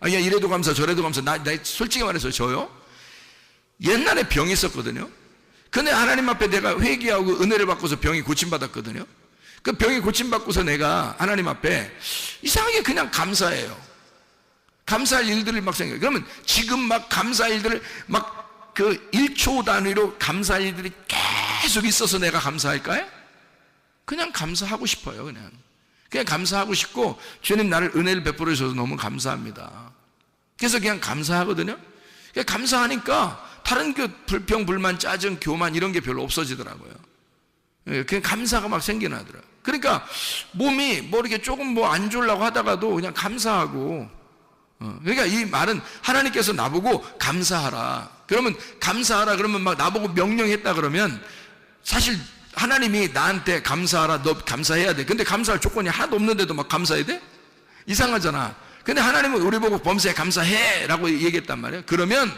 야, 이래도 감사 저래도 감사. 나 솔직히 말해서 저요 옛날에 병이 있었거든요. 근데 하나님 앞에 내가 회개하고 은혜를 받고서 병이 고침받았거든요. 그 병이 고침받고서 내가 하나님 앞에 이상하게 그냥 감사해요. 감사할 일들을 막 생각해요. 그러면 지금 막 감사할 일들을 막 그 1초 단위로 감사할 일들이 계속 있어서 내가 감사할까요? 그냥 감사하고 싶어요. 그냥 감사하고 싶고 주님 나를 은혜를 베풀어 주셔서 너무 감사합니다. 그래서 그냥 감사하거든요. 그냥 감사하니까 다른 그 불평, 불만, 짜증, 교만 이런 게 별로 없어지더라고요. 그냥 감사가 막 생겨나더라고요. 그러니까 몸이 뭐 이렇게 조금 뭐 안 좋으려고 하다가도 그냥 감사하고 그러니까 이 말은 하나님께서 나보고 감사하라. 그러면 감사하라 그러면 막 나보고 명령했다 그러면 사실 하나님이 나한테 감사하라, 너 감사해야 돼. 근데 감사할 조건이 하나도 없는데도 막 감사해야 돼? 이상하잖아. 근데 하나님은 우리 보고 범사에 감사해 라고 얘기했단 말이에요. 그러면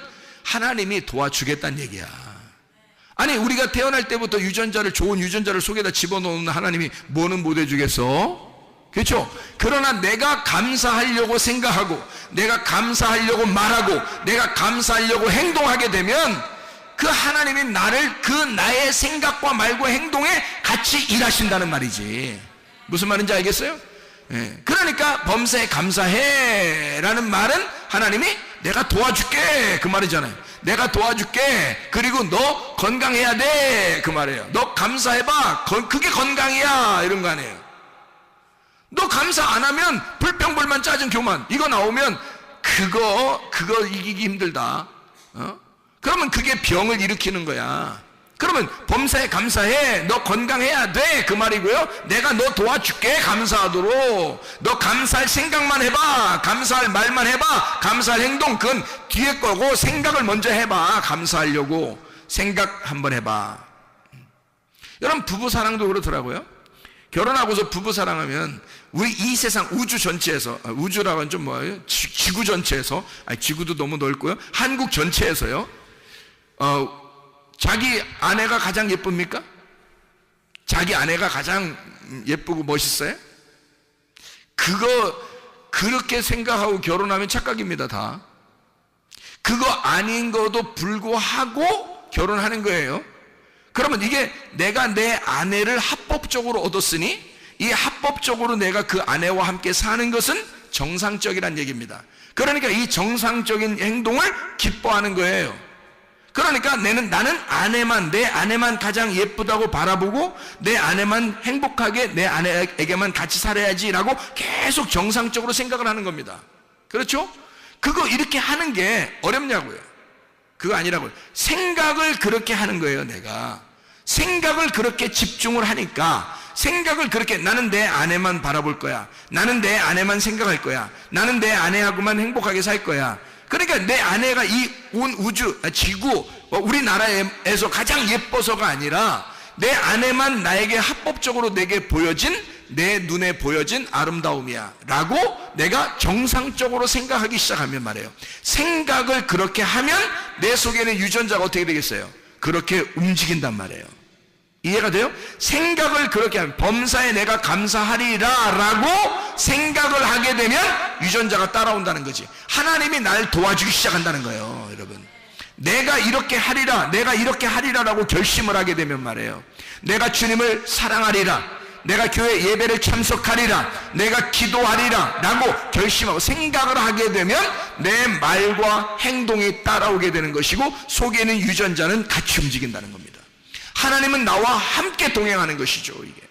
하나님이 도와주겠다는 얘기야. 아니 우리가 태어날 때부터 유전자를 좋은 유전자를 속에다 집어넣는 하나님이 뭐는 못 해주겠어? 그렇죠? 그러나 내가 감사하려고 생각하고 내가 감사하려고 말하고 내가 감사하려고 행동하게 되면 그 하나님이 나를 그 나의 생각과 말과 행동에 같이 일하신다는 말이지. 무슨 말인지 알겠어요? 그러니까 범사에 감사해 라는 말은 하나님이 내가 도와줄게 그 말이잖아요. 내가 도와줄게. 그리고 너 건강해야 돼 그 말이에요. 너 감사해봐. 그게 건강이야 이런 거 아니에요. 너 감사 안 하면 불평불만 짜증 교만 이거 나오면 그거 이기기 힘들다. 그러면 그게 병을 일으키는 거야. 그러면 범사에 감사해. 너 건강해야 돼 그 말이고요. 내가 너 도와줄게 감사하도록. 너 감사할 생각만 해봐. 감사할 말만 해봐. 감사할 행동 그건 뒤에 거고 생각을 먼저 해봐. 감사하려고 생각 한번 해봐. 여러분 부부사랑도 그렇더라고요. 결혼하고서 부부사랑하면 우리 이 세상 우주 전체에서 우주라고 하면 좀 뭐예요? 지구 전체에서 지구도 너무 넓고요. 한국 전체에서요. 자기 아내가 가장 예쁩니까? 자기 아내가 가장 예쁘고 멋있어요? 그렇게 생각하고 결혼하면 착각입니다, 다. 그거 아닌 것도 불구하고 결혼하는 거예요. 그러면 이게 내가 내 아내를 합법적으로 얻었으니 이 합법적으로 내가 그 아내와 함께 사는 것은 정상적이란 얘기입니다. 그러니까 이 정상적인 행동을 기뻐하는 거예요. 그러니까 나는 내 아내만 가장 예쁘다고 바라보고 내 아내만 행복하게 내 아내에게만 같이 살아야지라고 계속 정상적으로 생각을 하는 겁니다. 그렇죠? 그거 이렇게 하는 게 어렵냐고요. 그거 아니라고요. 생각을 그렇게 하는 거예요. 내가 생각을 그렇게 집중을 하니까 생각을 그렇게 나는 내 아내만 바라볼 거야. 나는 내 아내만 생각할 거야. 나는 내 아내하고만 행복하게 살 거야. 그러니까 내 아내가 이 온 우주, 지구, 우리나라에서 가장 예뻐서가 아니라 내 아내만 나에게 합법적으로 내게 보여진 내 눈에 보여진 아름다움이야 라고 내가 정상적으로 생각하기 시작하면 말이에요. 생각을 그렇게 하면 내 속에는 유전자가 어떻게 되겠어요? 그렇게 움직인단 말이에요. 이해가 돼요? 생각을 그렇게 하면 범사에 내가 감사하리라 라고 생각을 하게 되면 유전자가 따라온다는 거지. 하나님이 날 도와주기 시작한다는 거예요. 여러분 내가 이렇게 하리라 내가 이렇게 하리라 라고 결심을 하게 되면 말이에요. 내가 주님을 사랑하리라, 내가 교회 예배를 참석하리라, 내가 기도하리라 라고 결심하고 생각을 하게 되면 내 말과 행동이 따라오게 되는 것이고 속에 있는 유전자는 같이 움직인다는 겁니다. 하나님은 나와 함께 동행하는 것이죠. 이게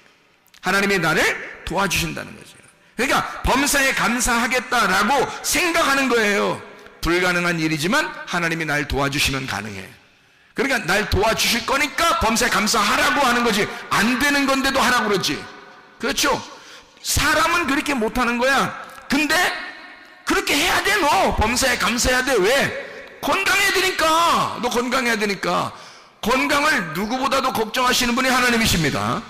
하나님이 나를 도와주신다는 거죠. 그러니까 범사에 감사하겠다라고 생각하는 거예요. 불가능한 일이지만 하나님이 날 도와주시면 가능해. 그러니까 날 도와주실 거니까 범사에 감사하라고 하는 거지. 안 되는 건데도 하라고 그러지. 그렇죠? 사람은 그렇게 못하는 거야. 근데 그렇게 해야 돼. 너 범사에 감사해야 돼. 왜? 건강해야 되니까. 너 건강해야 되니까. 건강을 누구보다도 걱정하시는 분이 하나님이십니다.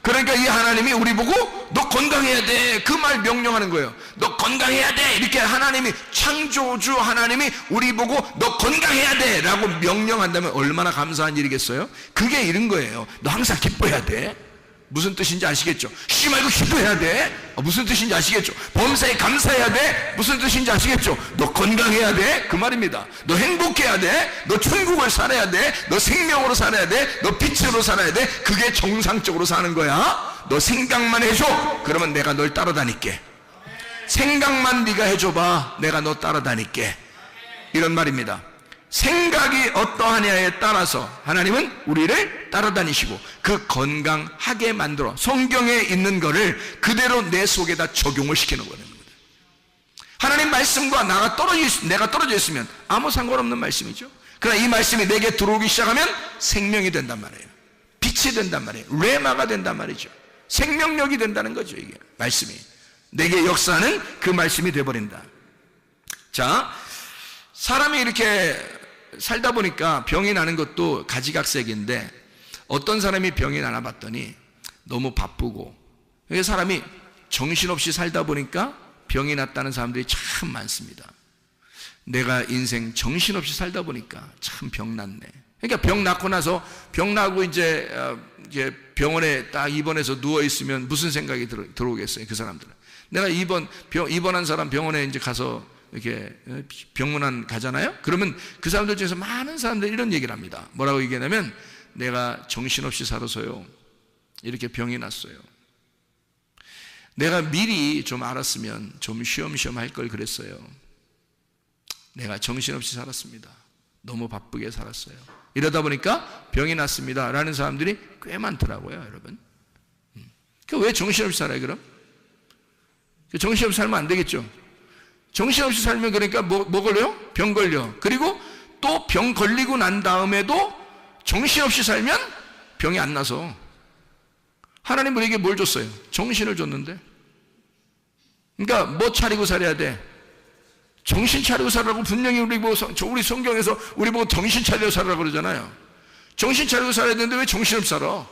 그러니까 이 하나님이 우리 보고 너 건강해야 돼, 그 말 명령하는 거예요. 너 건강해야 돼, 이렇게 하나님이, 창조주 하나님이 우리 보고 너 건강해야 돼 라고 명령한다면 얼마나 감사한 일이겠어요? 그게 이런 거예요. 너 항상 기뻐해야 돼. 무슨 뜻인지 아시겠죠? 쉬지 말고 기도해야 돼. 무슨 뜻인지 아시겠죠? 범사에 감사해야 돼. 무슨 뜻인지 아시겠죠? 너 건강해야 돼. 그 말입니다. 너 행복해야 돼. 너 천국을 살아야 돼. 너 생명으로 살아야 돼. 너 빛으로 살아야 돼. 그게 정상적으로 사는 거야. 너 생각만 해줘. 그러면 내가 널 따라다닐게. 생각만 네가 해줘봐. 내가 너 따라다닐게. 이런 말입니다. 생각이 어떠하냐에 따라서 하나님은 우리를 따라다니시고 그 건강하게 만들어 성경에 있는 거를 그대로 내 속에다 적용을 시키는 거는 겁니다. 하나님 말씀과 내가 떨어져 있으면 아무 상관없는 말씀이죠. 그러나 이 말씀이 내게 들어오기 시작하면 생명이 된단 말이에요. 빛이 된단 말이에요. 레마가 된단 말이죠. 생명력이 된다는 거죠. 이게 말씀이 내게 역사하는 그 말씀이 돼버린다. 자, 사람이 이렇게 살다 보니까 병이 나는 것도 가지각색인데 어떤 사람이 병이 나나 봤더니 너무 바쁘고, 사람이 정신없이 살다 보니까 병이 났다는 사람들이 참 많습니다. 내가 인생 정신없이 살다 보니까 참 병 났네. 그러니까 병 낳고 나서, 병 나고 이제 병원에 딱 입원해서 누워있으면 무슨 생각이 들어오겠어요? 그 사람들은. 내가 입원한 사람 병원에 이제 가서 이렇게 병문안 가잖아요? 그러면 그 사람들 중에서 많은 사람들이 이런 얘기를 합니다. 뭐라고 얘기하냐면, 내가 정신없이 살아서요, 이렇게 병이 났어요. 내가 미리 좀 알았으면 좀 쉬엄쉬엄 할 걸 그랬어요. 내가 정신없이 살았습니다. 너무 바쁘게 살았어요. 이러다 보니까 병이 났습니다 라는 사람들이 꽤 많더라고요, 여러분. 왜 정신없이 살아요, 그럼? 정신없이 살면 안 되겠죠. 정신없이 살면 그러니까 뭐 걸려요? 병 걸려. 그리고 또 병 걸리고 난 다음에도 정신없이 살면 병이 안 나서. 하나님 우리에게 뭘 줬어요? 정신을 줬는데. 그러니까 뭐 차리고 살아야 돼? 정신 차리고 살라고 분명히 우리 성경에서 우리 보고 정신 차리고 살라고 그러잖아요. 정신 차리고 살아야 되는데 왜 정신없이 살아?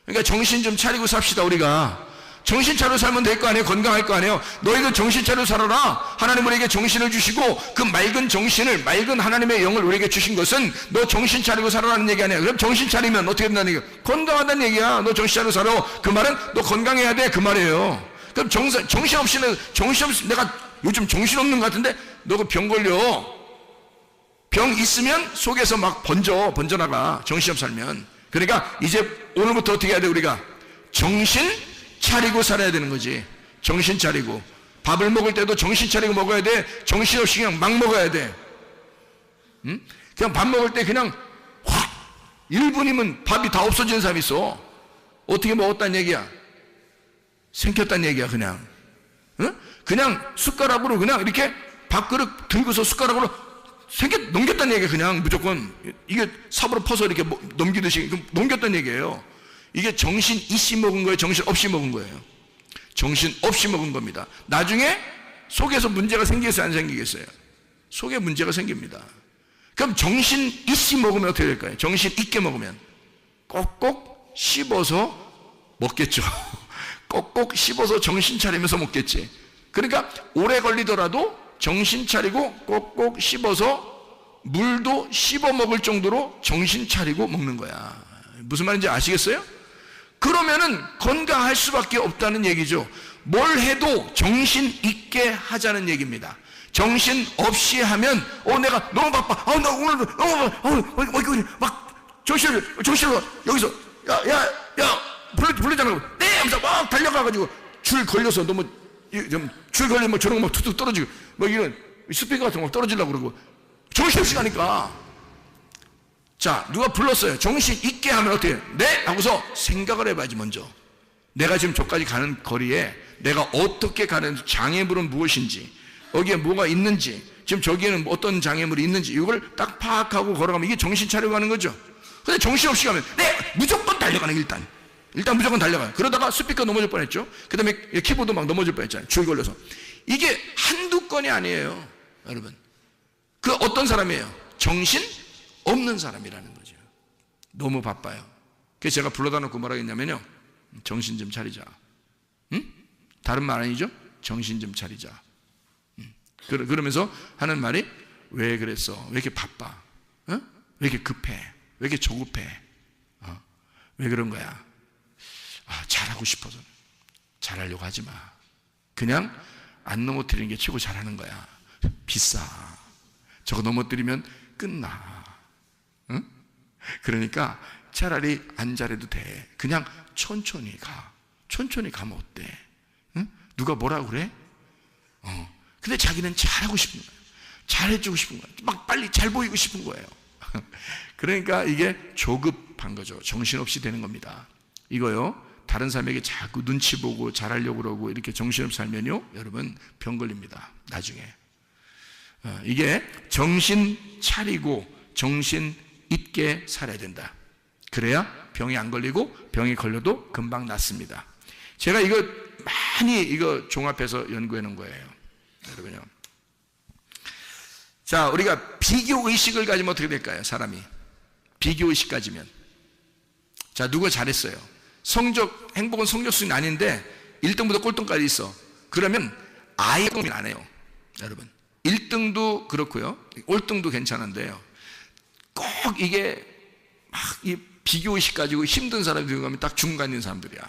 그러니까 정신 좀 차리고 삽시다. 우리가 정신 차리고 살면 될 거 아니에요? 건강할 거 아니에요? 너희도 정신 차리고 살아라. 하나님 우리에게 정신을 주시고 그 맑은 정신을, 맑은 하나님의 영을 우리에게 주신 것은 너 정신 차리고 살아라는 얘기 아니야. 그럼 정신 차리면 어떻게 된다는 얘기야? 건강하다는 얘기야. 너 정신 차리고 살아. 그 말은 너 건강해야 돼, 그 말이에요. 그럼 정신없이 내가 요즘 정신없는 것 같은데 너 그 병 걸려. 병 있으면 속에서 막 번져나가. 정신없이 살면. 그러니까 이제 오늘부터 어떻게 해야 돼? 우리가 정신 차리고 살아야 되는 거지. 정신 차리고. 밥을 먹을 때도 정신 차리고 먹어야 돼. 정신없이 그냥 막 먹어야 돼. 응? 그냥 밥 먹을 때 그냥 확 1분이면 밥이 다 없어지는 사람이 있어. 어떻게 먹었다는 얘기야? 생겼다는 얘기야, 그냥. 응? 그냥 숟가락으로 그냥 이렇게 밥그릇 들고서 숟가락으로 넘겼다는 얘기야. 그냥 무조건 이게 삽으로 퍼서 이렇게 넘기듯이 넘겼다는 얘기예요. 이게 정신 있이 먹은 거예요? 정신 없이 먹은 거예요? 정신 없이 먹은 겁니다. 나중에 속에서 문제가 생기겠어요? 안 생기겠어요? 속에 문제가 생깁니다. 그럼 정신 있이 먹으면 어떻게 될까요? 정신 있게 먹으면 꼭꼭 씹어서 먹겠죠. 꼭꼭 씹어서 정신 차리면서 먹겠지. 그러니까 오래 걸리더라도 정신 차리고 꼭꼭 씹어서 물도 씹어 먹을 정도로 정신 차리고 먹는 거야. 무슨 말인지 아시겠어요? 그러면은 건강할 수밖에 없다는 얘기죠. 뭘 해도 정신 있게 하자는 얘기입니다. 정신 없이 하면 내가 너무 바빠. 나 오늘 너무 막 정신을 여기서 야 불러잖아. 네 하면서 막 달려가가지고 줄 걸려서 너무 줄 걸리면 뭐 저런 거 막 툭툭 떨어지고 뭐 이런 스피커 같은 거 떨어지려고 그러고 정신없이 가니까. 자, 누가 불렀어요. 정신 있게 하면 어떻게 해요? 네? 하고서 생각을 해봐야지. 먼저 내가 지금 저까지 가는 거리에 내가 어떻게 가는지, 장애물은 무엇인지, 여기에 뭐가 있는지, 지금 저기에는 어떤 장애물이 있는지 이걸 딱 파악하고 걸어가면 이게 정신 차리고 가는 거죠. 근데 정신없이 가면 네! 무조건 달려가는. 일단 무조건 달려가요. 그러다가 스피커 넘어질 뻔했죠. 그 다음에 키보드 막 넘어질 뻔했잖아요. 줄 걸려서 이게 한두 건이 아니에요, 여러분. 그 어떤 사람이에요? 정신 없는 사람이라는 거죠. 너무 바빠요. 그래서 제가 불러다 놓고 뭐라고 했냐면요, 정신 좀 차리자. 응? 다른 말 아니죠? 정신 좀 차리자. 그러면서 하는 말이, 왜 그랬어? 왜 이렇게 바빠? 왜 이렇게 급해? 왜 이렇게 조급해? 왜 그런 거야? 잘하고 싶어서. 잘하려고 하지 마. 그냥 안 넘어뜨리는 게 최고 잘하는 거야. 비싸. 저거 넘어뜨리면 끝나. 응? 그러니까 차라리 안 잘해도 돼. 그냥 천천히 가. 천천히 가면 어때? 응? 누가 뭐라고 그래? 근데 자기는 잘하고 싶은 거예요. 잘해주고 싶은 거예요. 막 빨리 잘 보이고 싶은 거예요. 그러니까 이게 조급한 거죠. 정신없이 되는 겁니다. 이거요, 다른 사람에게 자꾸 눈치 보고 잘하려고 그러고 이렇게 정신없이 살면요, 여러분 병 걸립니다, 나중에. 이게 정신 차리고 정신 있게 살아야 된다. 그래야 병이 안 걸리고, 병이 걸려도 금방 낫습니다. 제가 이거 많이 종합해서 연구해 놓은 거예요, 여러분요. 자, 우리가 비교의식을 가지면 어떻게 될까요? 사람이 비교의식 가지면, 자, 누가 잘했어요, 행복은 성적 순위 아닌데 1등부터 꼴등까지 있어. 그러면 아예 고민 안 해요, 여러분. 1등도 그렇고요, 꼴등도 괜찮은데요, 꼭 이게 막 이 비교의식 가지고 힘든 사람이 가면 딱 중간 있는 사람들이야.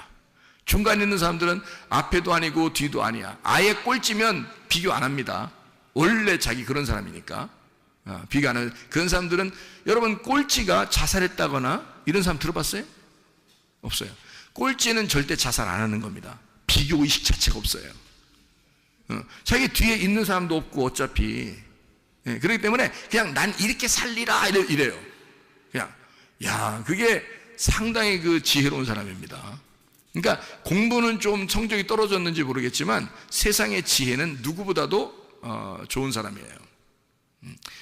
중간 있는 사람들은 앞에도 아니고 뒤도 아니야. 아예 꼴찌면 비교 안 합니다. 원래 자기 그런 사람이니까. 비교 안 하는 그런 사람들은, 여러분, 꼴찌가 자살했다거나 이런 사람 들어봤어요? 없어요. 꼴찌는 절대 자살 안 하는 겁니다. 비교의식 자체가 없어요. 자기 뒤에 있는 사람도 없고 어차피. 그렇기 때문에 그냥 난 이렇게 살리라 이래요. 그냥, 야, 그게 상당히 그 지혜로운 사람입니다. 그러니까 공부는 좀 성적이 떨어졌는지 모르겠지만 세상의 지혜는 누구보다도 좋은 사람이에요.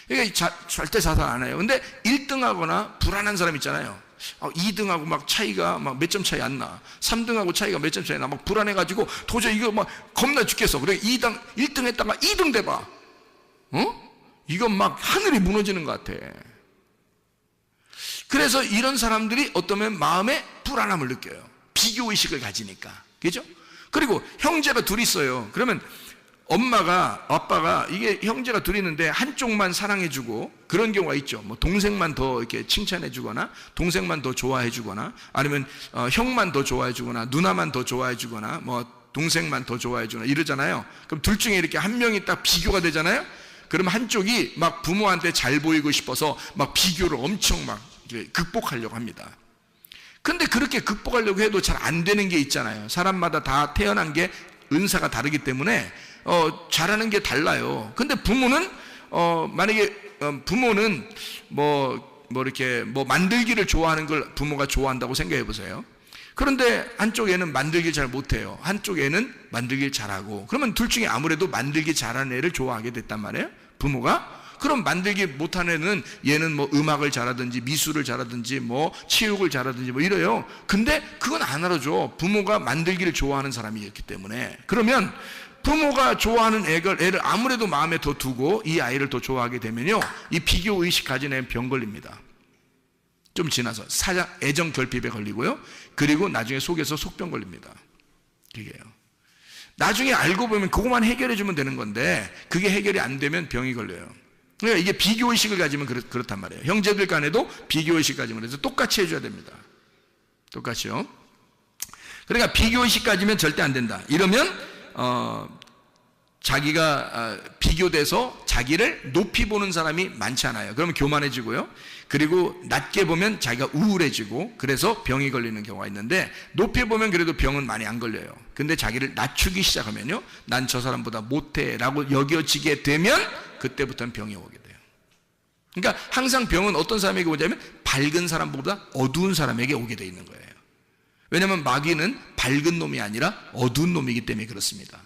그러니까 절대 자살 안 해요. 근데 1등하거나 불안한 사람 있잖아요. 2등하고 막 차이가 막 몇 점 차이 안 나. 3등하고 차이가 몇 점 차이 나. 막 불안해가지고 도저히 이거 막 겁나 죽겠어. 그래 1등 했다가 2등 돼봐. 이건 막 하늘이 무너지는 것 같아. 그래서 이런 사람들이 어떠면 마음에 불안함을 느껴요. 비교의식을 가지니까. 그죠? 그리고 형제가 둘이 있어요. 그러면 엄마가, 아빠가, 이게 형제가 둘이 있는데 한쪽만 사랑해주고 그런 경우가 있죠. 뭐 동생만 더 이렇게 칭찬해주거나, 동생만 더 좋아해주거나, 아니면 형만 더 좋아해주거나, 누나만 더 좋아해주거나, 뭐 동생만 더 좋아해주거나 이러잖아요. 그럼 둘 중에 이렇게 한 명이 딱 비교가 되잖아요. 그러면 한쪽이 막 부모한테 잘 보이고 싶어서 막 비교를 엄청 막 극복하려고 합니다. 근데 그렇게 극복하려고 해도 잘 안 되는 게 있잖아요. 사람마다 다 태어난 게 은사가 다르기 때문에 잘하는 게 달라요. 근데 부모는 만약에 부모는 이렇게 만들기를 좋아하는 걸 부모가 좋아한다고 생각해 보세요. 그런데 한쪽에는 만들기 잘 못해요. 한쪽에는 만들기 잘하고. 그러면 둘 중에 아무래도 만들기 잘하는 애를 좋아하게 됐단 말이에요, 부모가. 그럼 만들기 못하는 애는, 얘는 뭐 음악을 잘하든지 미술을 잘하든지 뭐 체육을 잘하든지 뭐 이래요. 근데 그건 안 알아줘. 부모가 만들기를 좋아하는 사람이었기 때문에. 그러면 부모가 좋아하는 애를 아무래도 마음에 더 두고 이 아이를 더 좋아하게 되면요, 이 비교의식 가진 애는 병 걸립니다. 좀 지나서 애정 결핍에 걸리고요, 그리고 나중에 속에서 속병 걸립니다. 그게요. 나중에 알고 보면 그것만 해결해 주면 되는 건데 그게 해결이 안 되면 병이 걸려요. 그러니까 이게 비교의식을 가지면 그렇단 말이에요. 형제들 간에도 비교의식 가지면 해서 똑같이 해줘야 됩니다. 똑같이요. 그러니까 비교의식 가지면 절대 안 된다. 이러면 자기가 비교돼서 자기를 높이 보는 사람이 많지 않아요. 그러면 교만해지고요. 그리고 낮게 보면 자기가 우울해지고, 그래서 병이 걸리는 경우가 있는데, 높이 보면 그래도 병은 많이 안 걸려요. 근데 자기를 낮추기 시작하면요, 난 저 사람보다 못해 라고 여겨지게 되면 그때부터는 병이 오게 돼요. 그러니까 항상 병은 어떤 사람에게 오냐면 밝은 사람보다 어두운 사람에게 오게 돼 있는 거예요. 왜냐하면 마귀는 밝은 놈이 아니라 어두운 놈이기 때문에 그렇습니다.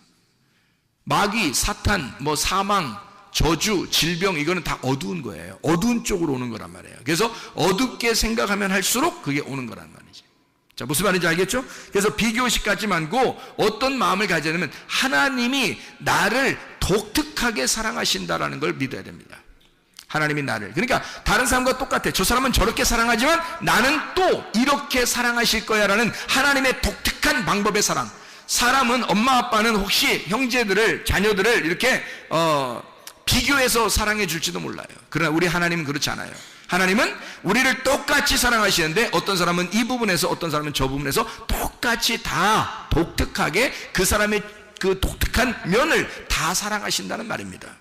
마귀, 사탄, 사망, 저주, 질병, 이거는 다 어두운 거예요. 어두운 쪽으로 오는 거란 말이에요. 그래서 어둡게 생각하면 할수록 그게 오는 거란 말이지. 자, 무슨 말인지 알겠죠? 그래서 비교의식 갖지 말고 어떤 마음을 가져야 되냐면 하나님이 나를 독특하게 사랑하신다라는 걸 믿어야 됩니다. 하나님이 나를, 그러니까 다른 사람과 똑같아. 저 사람은 저렇게 사랑하지만 나는 또 이렇게 사랑하실 거야 라는 하나님의 독특한 방법의 사랑. 사람은, 엄마 아빠는 혹시 형제들을, 자녀들을 이렇게 비교해서 사랑해 줄지도 몰라요. 그러나 우리 하나님은 그렇지 않아요. 하나님은 우리를 똑같이 사랑하시는데 어떤 사람은 이 부분에서, 어떤 사람은 저 부분에서 똑같이 다 독특하게 그 사람의 그 독특한 면을 다 사랑하신다는 말입니다.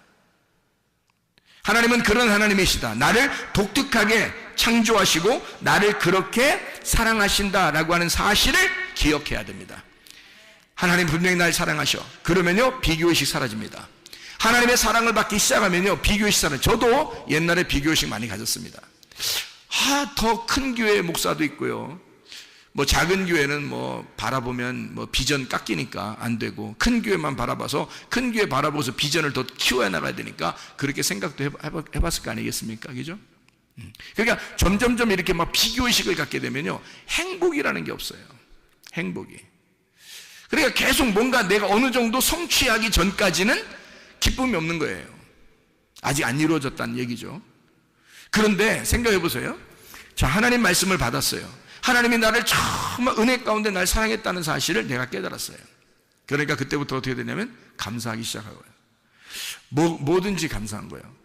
하나님은 그런 하나님이시다. 나를 독특하게 창조하시고 나를 그렇게 사랑하신다라고 하는 사실을 기억해야 됩니다. 하나님 분명히 날 사랑하셔. 그러면요, 비교의식 사라집니다. 하나님의 사랑을 받기 시작하면요, 비교의식 사라져요. 저도 옛날에 비교의식 많이 가졌습니다. 더 큰 교회 목사도 있고요, 뭐 작은 교회는 뭐 바라보면 뭐 비전 깎이니까 안 되고, 큰 교회만 바라봐서, 큰 교회 바라보고서 비전을 더 키워야 나가야 되니까 그렇게 생각도 해봤을 거 아니겠습니까? 그죠? 그러니까 점점점 이렇게 막 비교의식을 갖게 되면요, 행복이라는 게 없어요. 행복이. 그러니까 계속 뭔가 내가 어느 정도 성취하기 전까지는 기쁨이 없는 거예요. 아직 안 이루어졌다는 얘기죠. 그런데 생각해 보세요. 자, 하나님 말씀을 받았어요. 하나님이 나를 정말 은혜 가운데 날 사랑했다는 사실을 내가 깨달았어요. 그러니까 그때부터 어떻게 되냐면 감사하기 시작하고요. 뭐든지 감사한 거예요.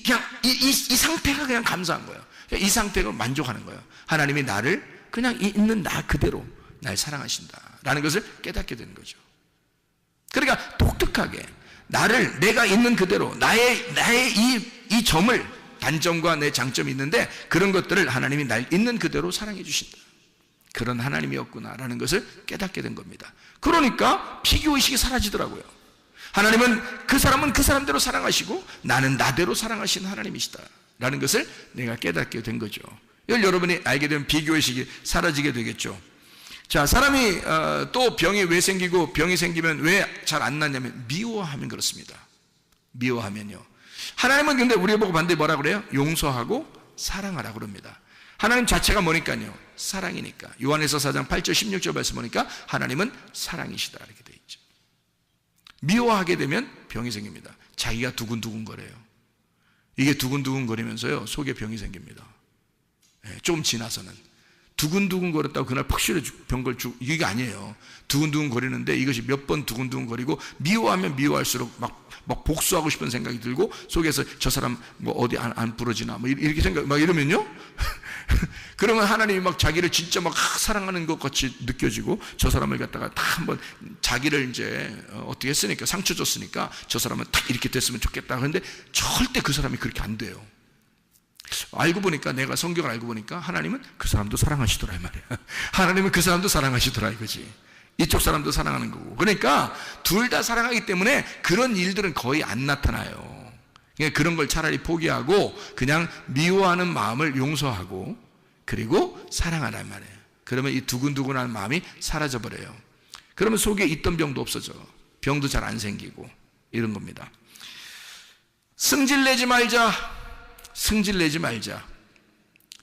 그냥 이 상태가 그냥 감사한 거예요. 이 상태로 만족하는 거예요. 하나님이 나를 그냥 있는 나 그대로 날 사랑하신다라는 것을 깨닫게 되는 거죠. 그러니까 독특하게 나를, 내가 있는 그대로, 나의 이 점을, 단점과 내 장점이 있는데 그런 것들을 하나님이 날 있는 그대로 사랑해 주신다. 그런 하나님이었구나라는 것을 깨닫게 된 겁니다. 그러니까 비교의식이 사라지더라고요. 하나님은 그 사람은 그 사람대로 사랑하시고 나는 나대로 사랑하시는 하나님이시다 라는 것을 내가 깨닫게 된 거죠. 이걸 여러분이 알게 되면 비교의식이 사라지게 되겠죠. 자, 사람이 또 병이 왜 생기고, 병이 생기면 왜 잘 안 낫냐면 미워하면 그렇습니다. 미워하면요. 하나님은 근데 우리 보고 반대에 뭐라 그래요? 용서하고 사랑하라 그럽니다. 하나님 자체가 뭐니까요? 사랑이니까. 요한에서 4장 8절 16절 말씀 보니까 하나님은 사랑이시다 이렇게 돼 있죠. 미워하게 되면 병이 생깁니다. 자기가 두근두근거려요. 이게 두근두근거리면서요, 속에 병이 생깁니다. 좀 지나서는 두근두근거렸다고 그날 푹 병걸 주고, 이게 아니에요. 두근두근거리는데 이것이 몇 번 두근두근거리고, 미워하면 미워할수록 막 복수하고 싶은 생각이 들고, 속에서 저 사람 뭐 어디 안 부러지나 뭐 이렇게 생각, 막 이러면요 그러면 하나님이 막 자기를 진짜 막 사랑하는 것 같이 느껴지고, 저 사람을 갖다가 딱 한번 자기를 이제 어떻게 했으니까, 상처 줬으니까 저 사람은 딱 이렇게 됐으면 좋겠다. 그런데 절대 그 사람이 그렇게 안 돼요. 알고 보니까, 내가 성경을 알고 보니까 하나님은 그 사람도 사랑하시더라 이 말이야. 하나님은 그 사람도 사랑하시더라 이거지. 이쪽 사람도 사랑하는 거고. 그러니까 둘 다 사랑하기 때문에 그런 일들은 거의 안 나타나요. 그러니까 그런 걸 차라리 포기하고 그냥 미워하는 마음을 용서하고 그리고 사랑하란 말이에요. 그러면 이 두근두근한 마음이 사라져버려요. 그러면 속에 있던 병도 없어져. 병도 잘 안 생기고 이런 겁니다. 승질내지 말자. 승질내지 말자.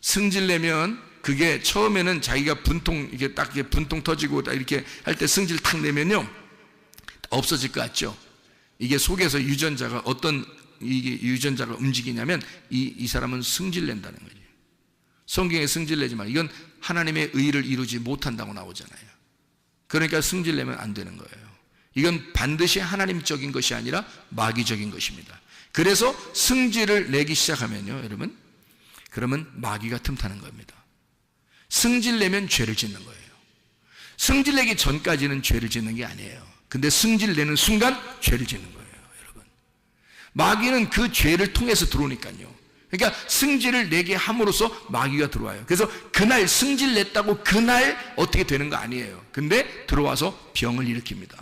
승질내면 그게 처음에는 자기가 분통, 이게 딱 이게 분통 터지고 딱 이렇게 할 때 승질 탁 내면요, 없어질 것 같죠? 이게 속에서 유전자가, 어떤 이게 유전자가 움직이냐면 이 사람은 승질낸다는 거죠. 성경에 승질내지 마. 이건 하나님의 의를 이루지 못한다고 나오잖아요. 그러니까 승질내면 안 되는 거예요. 이건 반드시 하나님적인 것이 아니라 마귀적인 것입니다. 그래서 승질을 내기 시작하면요, 여러분, 그러면 마귀가 틈타는 겁니다. 승질 내면 죄를 짓는 거예요. 승질 내기 전까지는 죄를 짓는 게 아니에요. 근데 승질 내는 순간 죄를 짓는 거예요, 여러분. 마귀는 그 죄를 통해서 들어오니까요. 그러니까 승질을 내게 함으로써 마귀가 들어와요. 그래서 그날 승질 냈다고 그날 어떻게 되는 거 아니에요. 근데 들어와서 병을 일으킵니다.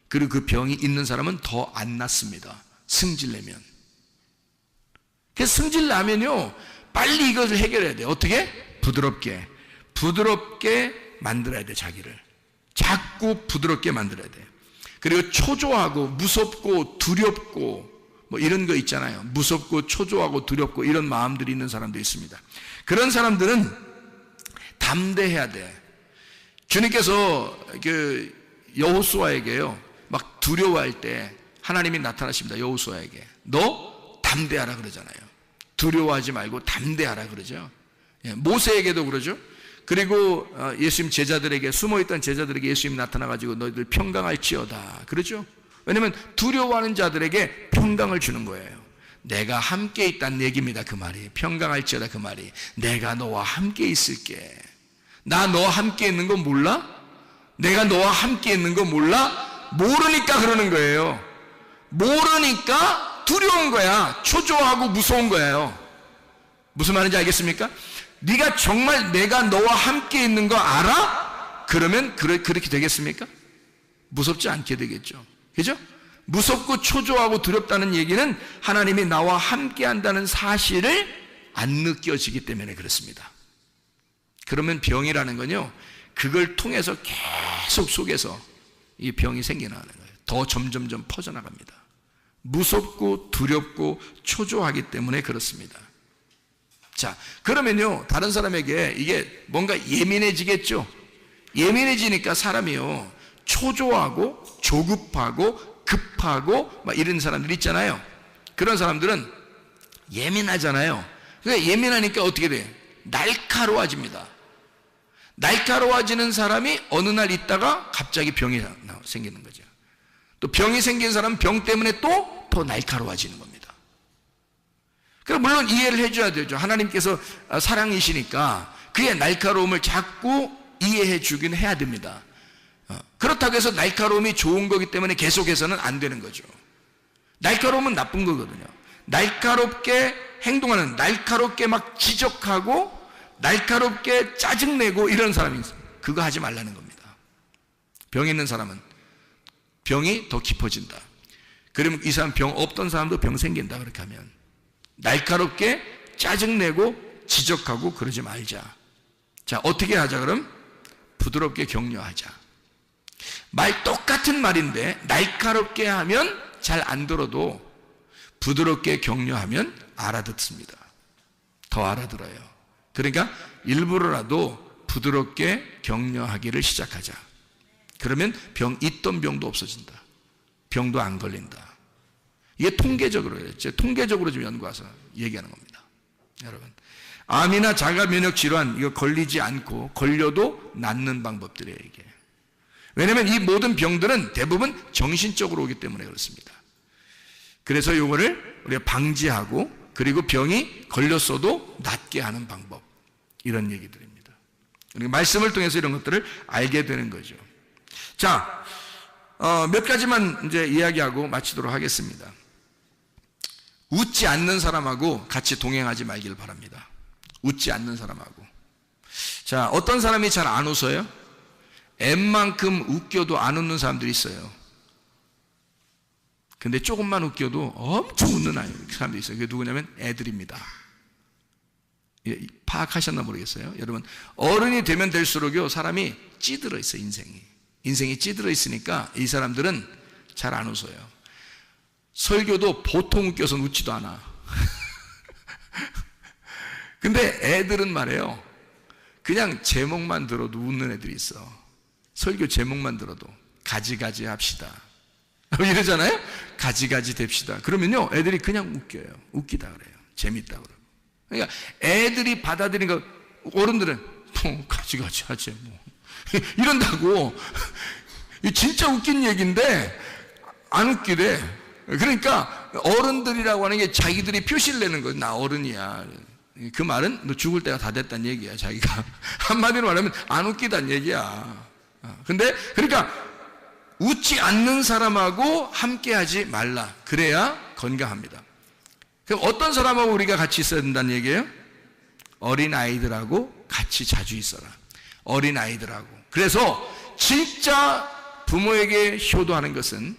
그리고 그 병이 있는 사람은 더 안 낫습니다. 승질 내면. 그래서 승질 나면요, 빨리 이것을 해결해야 돼요. 어떻게? 부드럽게 만들어야 돼, 자기를. 자꾸 부드럽게 만들어야 돼. 그리고 초조하고 무섭고 두렵고 뭐 이런 거 있잖아요. 무섭고 초조하고 두렵고 이런 마음들이 있는 사람도 있습니다. 그런 사람들은 담대해야 돼. 주님께서 그 여호수아에게요, 막 두려워할 때 하나님이 나타나십니다. 여호수아에게 너 담대하라 그러잖아요. 두려워하지 말고 담대하라 그러죠. 모세에게도 그러죠. 그리고 예수님 제자들에게, 숨어있던 제자들에게 예수님이 나타나가지고 너희들 평강할지어다 그러죠. 왜냐하면 두려워하는 자들에게 평강을 주는 거예요. 내가 함께 있다는 얘기입니다. 그 말이 평강할지어다. 그 말이 내가 너와 함께 있을게. 나 너와 함께 있는 거 몰라? 내가 너와 함께 있는 거 몰라? 모르니까 그러는 거예요. 모르니까 두려운 거야. 초조하고 무서운 거예요. 무슨 말인지 알겠습니까? 네가 정말 내가 너와 함께 있는 거 알아? 그러면 그렇게 되겠습니까? 무섭지 않게 되겠죠. 그죠? 무섭고 초조하고 두렵다는 얘기는 하나님이 나와 함께 한다는 사실을 안 느껴지기 때문에 그렇습니다. 그러면 병이라는 건요, 그걸 통해서 계속 속에서 이 병이 생겨나는 거예요. 더 점점점 퍼져나갑니다. 무섭고 두렵고 초조하기 때문에 그렇습니다. 자, 그러면요, 다른 사람에게 이게 뭔가 예민해지겠죠? 예민해지니까 사람이요, 초조하고 조급하고 급하고 막 이런 사람들 있잖아요. 그런 사람들은 예민하잖아요. 그러니까 예민하니까 어떻게 돼요? 날카로워집니다. 날카로워지는 사람이 어느 날 있다가 갑자기 병이 생기는 거죠. 또 병이 생긴 사람은 병 때문에 또 더 날카로워지는 겁니다. 그럼 물론 이해를 해줘야 되죠. 하나님께서 사랑이시니까 그의 날카로움을 자꾸 이해해 주긴 해야 됩니다. 그렇다고 해서 날카로움이 좋은 거기 때문에 계속해서는 안 되는 거죠. 날카로움은 나쁜 거거든요. 날카롭게 행동하는, 날카롭게 막 지적하고 날카롭게 짜증내고 이런 사람이 있어요. 그거 하지 말라는 겁니다. 병 있는 사람은 병이 더 깊어진다. 그러면 이 사람 병 없던 사람도 병 생긴다. 그렇게 하면 날카롭게 짜증내고 지적하고 그러지 말자. 자, 어떻게 하자 그럼? 부드럽게 격려하자. 말 똑같은 말인데 날카롭게 하면 잘 안 들어도 부드럽게 격려하면 알아듣습니다. 더 알아들어요. 그러니까 일부러라도 부드럽게 격려하기를 시작하자. 그러면 있던 병도 없어진다. 병도 안 걸린다. 이게 통계적으로 통계적으로 좀 연구해서 얘기하는 겁니다. 여러분, 암이나 자가 면역 질환 이거 걸리지 않고 걸려도 낫는 방법들이에요. 이게 왜냐하면 이 모든 병들은 대부분 정신적으로 오기 때문에 그렇습니다. 그래서 이거를 우리가 방지하고 그리고 병이 걸렸어도 낫게 하는 방법, 이런 얘기들입니다. 우리가 말씀을 통해서 이런 것들을 알게 되는 거죠. 자, 몇 가지만 이제 이야기하고 마치도록 하겠습니다. 웃지 않는 사람하고 같이 동행하지 말길 바랍니다. 웃지 않는 사람하고. 자, 어떤 사람이 잘 안 웃어요? 웬만큼 웃겨도 안 웃는 사람들이 있어요. 근데 조금만 웃겨도 엄청 웃는 사람들이 있어요. 그게 누구냐면 애들입니다. 파악하셨나 모르겠어요. 여러분, 어른이 되면 될수록요, 사람이 찌들어 있어요. 인생이 찌들어 있으니까 이 사람들은 잘 안 웃어요. 설교도 보통 웃겨서 웃지도 않아. 근데 애들은 말이에요, 그냥 제목만 들어도 웃는 애들이 있어. 설교 제목만 들어도 가지가지 합시다 이러잖아요. 가지가지 됩시다. 그러면요, 애들이 그냥 웃겨요. 웃기다 그래요. 재밌다 그러고. 그러니까 애들이 받아들이는 거, 어른들은 뭐 가지가지 하지 뭐 이런다고. 진짜 웃긴 얘기인데 안 웃기대. 그러니까 어른들이라고 하는 게 자기들이 표시를 내는 거예요. 나 어른이야. 그 말은 너 죽을 때가 다 됐다는 얘기야. 자기가 한마디로 말하면 안 웃기다는 얘기야. 근데 그러니까 웃지 않는 사람하고 함께하지 말라. 그래야 건강합니다. 그럼 어떤 사람하고 우리가 같이 있어야 된다는 얘기예요? 어린 아이들하고 같이 자주 있어라. 어린 아이들하고. 그래서 진짜 부모에게 효도하는 것은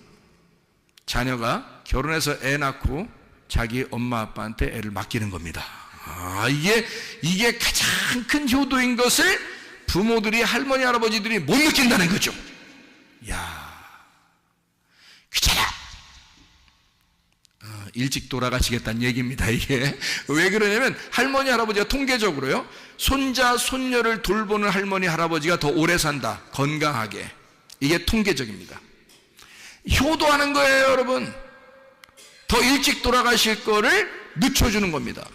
자녀가 결혼해서 애 낳고 자기 엄마 아빠한테 애를 맡기는 겁니다. 이게 가장 큰 효도인 것을 부모들이, 할머니 할아버지들이 못 느낀다는 거죠. 야, 귀찮아. 일찍 돌아가시겠다는 얘기입니다. 이게 왜 그러냐면 할머니 할아버지가 통계적으로요, 손자 손녀를 돌보는 할머니 할아버지가 더 오래 산다, 건강하게. 이게 통계적입니다. 효도하는 거예요, 여러분. 더 일찍 돌아가실 거를 늦춰주는 겁니다.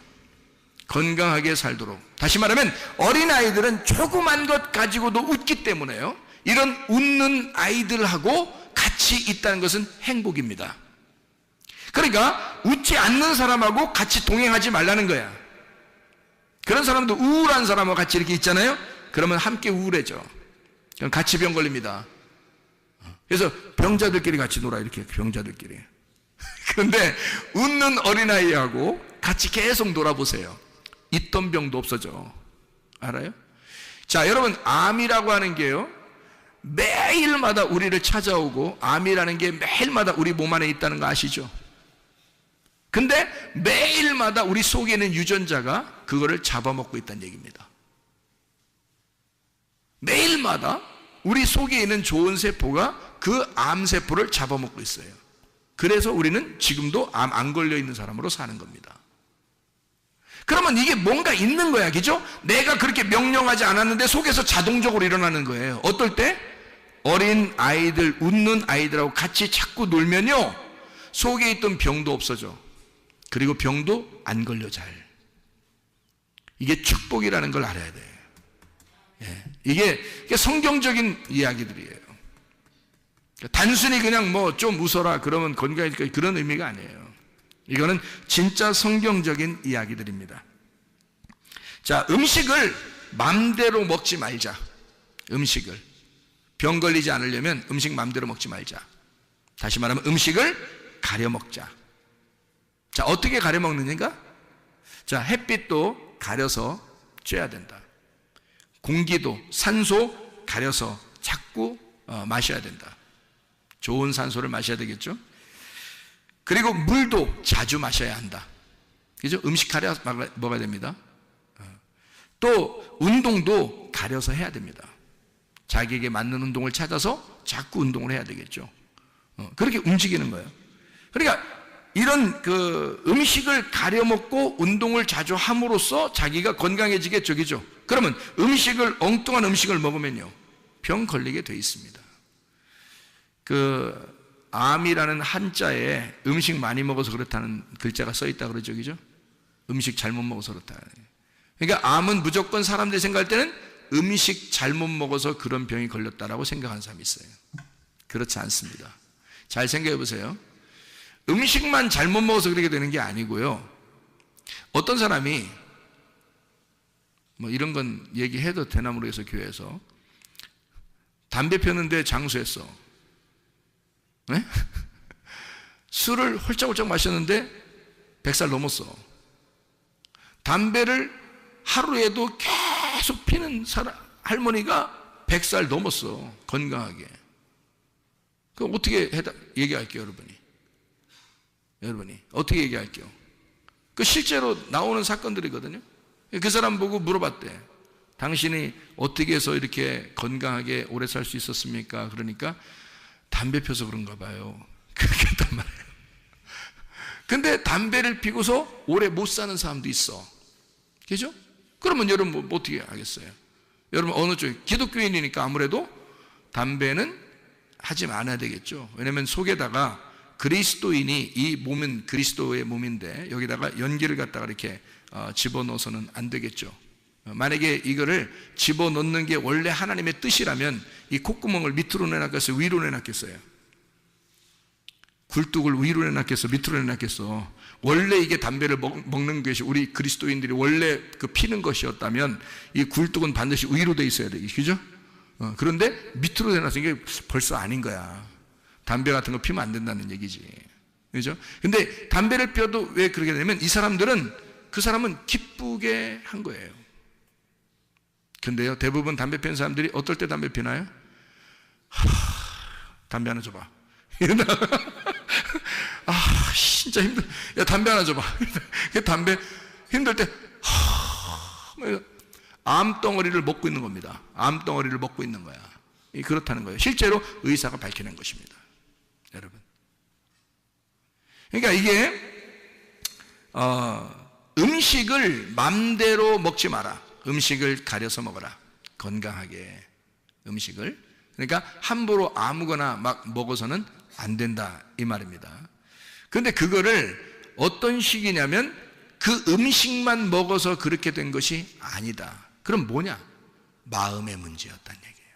건강하게 살도록. 다시 말하면 어린아이들은 조그만 것 가지고도 웃기 때문에요, 이런 웃는 아이들하고 같이 있다는 것은 행복입니다. 그러니까 웃지 않는 사람하고 같이 동행하지 말라는 거야. 그런 사람도 우울한 사람하고 같이 이렇게 있잖아요. 그러면 함께 우울해져. 그럼 같이 병 걸립니다. 그래서 병자들끼리 같이 놀아, 이렇게 병자들끼리. 그런데 웃는 어린아이하고 같이 계속 놀아보세요. 있던 병도 없어져. 알아요? 자, 여러분, 암이라고 하는 게요, 매일마다 우리를 찾아오고, 암이라는 게 매일마다 우리 몸 안에 있다는 거 아시죠? 근데 매일마다 우리 속에 있는 유전자가 그거를 잡아먹고 있다는 얘기입니다. 매일마다 우리 속에 있는 좋은 세포가 그 암세포를 잡아먹고 있어요. 그래서 우리는 지금도 암 안 걸려 있는 사람으로 사는 겁니다. 그러면 이게 뭔가 있는 거야, 그죠? 내가 그렇게 명령하지 않았는데 속에서 자동적으로 일어나는 거예요. 어떨 때? 어린 아이들, 웃는 아이들하고 같이 자꾸 놀면요, 속에 있던 병도 없어져. 그리고 병도 안 걸려, 잘. 이게 축복이라는 걸 알아야 돼. 예. 이게 성경적인 이야기들이에요. 단순히 그냥 뭐 좀 웃어라 그러면 건강해질까, 그런 의미가 아니에요. 이거는 진짜 성경적인 이야기들입니다. 자, 음식을 맘대로 먹지 말자. 음식을 병 걸리지 않으려면 음식 맘대로 먹지 말자. 다시 말하면 음식을 가려 먹자. 자, 어떻게 가려 먹느냐가? 자, 햇빛도 가려서 쬐야 된다. 공기도, 산소 가려서 자꾸 마셔야 된다. 좋은 산소를 마셔야 되겠죠? 그리고 물도 자주 마셔야 한다. 그죠? 음식 가려 먹어야 됩니다. 또 운동도 가려서 해야 됩니다. 자기에게 맞는 운동을 찾아서 자꾸 운동을 해야 되겠죠. 그렇게 움직이는 거예요. 그러니까 이런 그 음식을 가려 먹고 운동을 자주 함으로써 자기가 건강해지겠죠, 그죠? 그러면 엉뚱한 음식을 먹으면요, 병 걸리게 돼 있습니다. 그 암이라는 한자에 음식 많이 먹어서 그렇다는 글자가 써 있다 그러죠, 그죠? 음식 잘못 먹어서 그렇다. 그러니까 암은 무조건 사람들이 생각할 때는 음식 잘못 먹어서 그런 병이 걸렸다라고 생각하는 사람이 있어요. 그렇지 않습니다. 잘 생각해 보세요. 음식만 잘못 먹어서 그렇게 되는 게 아니고요, 어떤 사람이 뭐 이런 건 얘기해도 되나 모르겠어, 교회에서 담배 폈는데 장수했어. 네? 술을 홀짝홀짝 마셨는데 100살 넘었어. 담배를 하루에도 계속 피는 할머니가 100살 넘었어, 건강하게. 그럼 어떻게 얘기할게요, 여러분이 어떻게 얘기할게요? 그 실제로 나오는 사건들이거든요. 그 사람 보고 물어봤대. 당신이 어떻게 해서 이렇게 건강하게 오래 살 수 있었습니까? 그러니까 담배 펴서 그런가 봐요. 그렇게 했단 말이에요. 근데 담배를 피고서 오래 못 사는 사람도 있어. 그죠? 그러면 여러분 뭐 어떻게 하겠어요? 여러분 어느 쪽에? 기독교인이니까 아무래도 담배는 하지 말아야 되겠죠. 왜냐하면 속에다가 그리스도인이, 이 몸은 그리스도의 몸인데 여기다가 연기를 갖다가 이렇게 집어넣어서는 안 되겠죠. 만약에 이거를 집어넣는 게 원래 하나님의 뜻이라면 이 콧구멍을 밑으로 내놨겠어요, 위로 내놨겠어요? 굴뚝을 위로 내놨겠어, 밑으로 내놨겠어? 원래 이게 담배를 먹는 것이 우리 그리스도인들이 원래 그 피는 것이었다면 이 굴뚝은 반드시 위로 돼 있어야 되겠죠, 그죠? 그런데 밑으로 내놔서 이게 벌써 아닌 거야. 담배 같은 거 피면 안 된다는 얘기지, 그죠? 근데 담배를 피워도 왜 그렇게 되냐면 이 사람들은, 그 사람은 기쁘게 한 거예요. 근데요, 대부분 담배 피는 사람들이 어떨 때 담배 피나요? 담배 하나 줘봐. 진짜 힘들. 야, 담배 하나 줘봐. 담배 힘들 때 암덩어리를 먹고 있는 겁니다. 암덩어리를 먹고 있는 거야. 그렇다는 거예요. 실제로 의사가 밝혀낸 것입니다, 여러분. 그러니까 이게 음식을 맘대로 먹지 마라. 음식을 가려서 먹어라. 건강하게 음식을. 그러니까 함부로 아무거나 막 먹어서는 안 된다 이 말입니다. 그런데 그거를 어떤 식이냐면 그 음식만 먹어서 그렇게 된 것이 아니다. 그럼 뭐냐? 마음의 문제였단 얘기예요.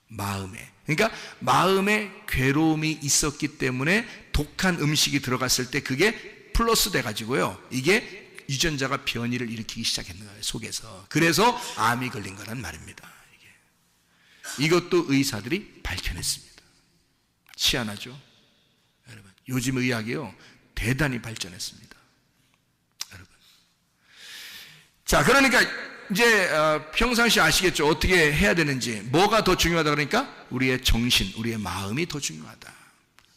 마음에. 그러니까 마음에 괴로움이 있었기 때문에 독한 음식이 들어갔을 때 그게 플러스 돼가지고요. 이게 유전자가 변이를 일으키기 시작했는 거예요. 속에서. 그래서 암이 걸린 거란 말입니다. 이것도 의사들이 밝혀냈습니다. 희한하죠? 여러분, 요즘 의학이요 대단히 발전했습니다. 여러분. 자, 그러니까 이제 평상시 아시겠죠? 어떻게 해야 되는지. 뭐가 더 중요하다 그러니까 우리의 정신, 우리의 마음이 더 중요하다.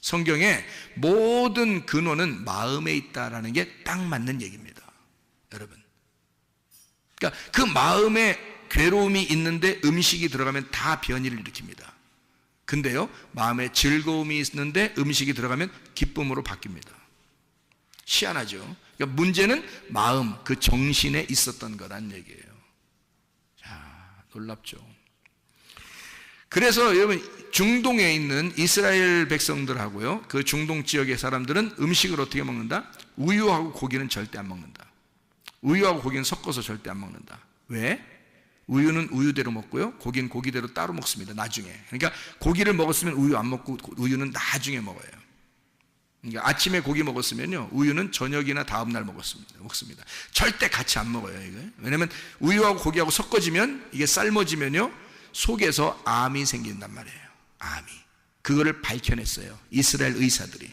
성경에 모든 근원은 마음에 있다라는 게 딱 맞는 얘기입니다. 여러분. 그러니까 그 마음에 괴로움이 있는데 음식이 들어가면 다 변이를 일으킵니다. 근데요, 마음에 즐거움이 있는데 음식이 들어가면 기쁨으로 바뀝니다. 희한하죠? 그러니까 문제는 마음, 그 정신에 있었던 거란 얘기예요. 자, 놀랍죠? 그래서 여러분, 중동에 있는 이스라엘 백성들하고요, 그 중동 지역의 사람들은 음식을 어떻게 먹는다? 우유하고 고기는 절대 안 먹는다. 우유하고 고기는 섞어서 절대 안 먹는다. 왜? 우유는 우유대로 먹고요, 고기는 고기대로 따로 먹습니다. 나중에. 그러니까 고기를 먹었으면 우유 안 먹고 우유는 나중에 먹어요. 그러니까 아침에 고기 먹었으면요, 우유는 저녁이나 다음 날 먹습니다. 절대 같이 안 먹어요, 이거. 왜냐면 우유하고 고기하고 섞어지면 이게 삶아지면요, 속에서 암이 생긴단 말이에요. 암이. 그거를 밝혀냈어요. 이스라엘 의사들이.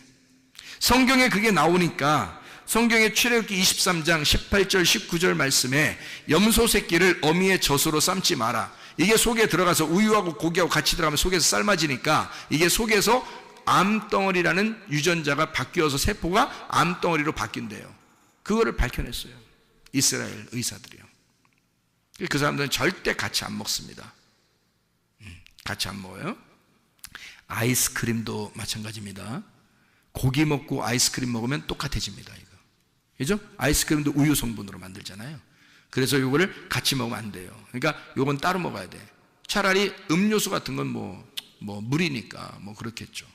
성경에 그게 나오니까 성경의 출애굽기 23장 18절 19절 말씀에 염소 새끼를 어미의 젖으로 삶지 마라. 이게 속에 들어가서 우유하고 고기하고 같이 들어가면 속에서 삶아지니까 이게 속에서 암덩어리라는 유전자가 바뀌어서 세포가 암덩어리로 바뀐대요. 그거를 밝혀냈어요. 이스라엘 의사들이요. 그 사람들은 절대 같이 안 먹습니다. 같이 안 먹어요. 아이스크림도 마찬가지입니다. 고기 먹고 아이스크림 먹으면 똑같아집니다. 이거. 그죠? 아이스크림도 우유 성분으로 만들잖아요. 그래서 요거를 같이 먹으면 안 돼요. 그러니까 요건 따로 먹어야 돼. 차라리 음료수 같은 건 뭐 물이니까 뭐 그렇겠죠.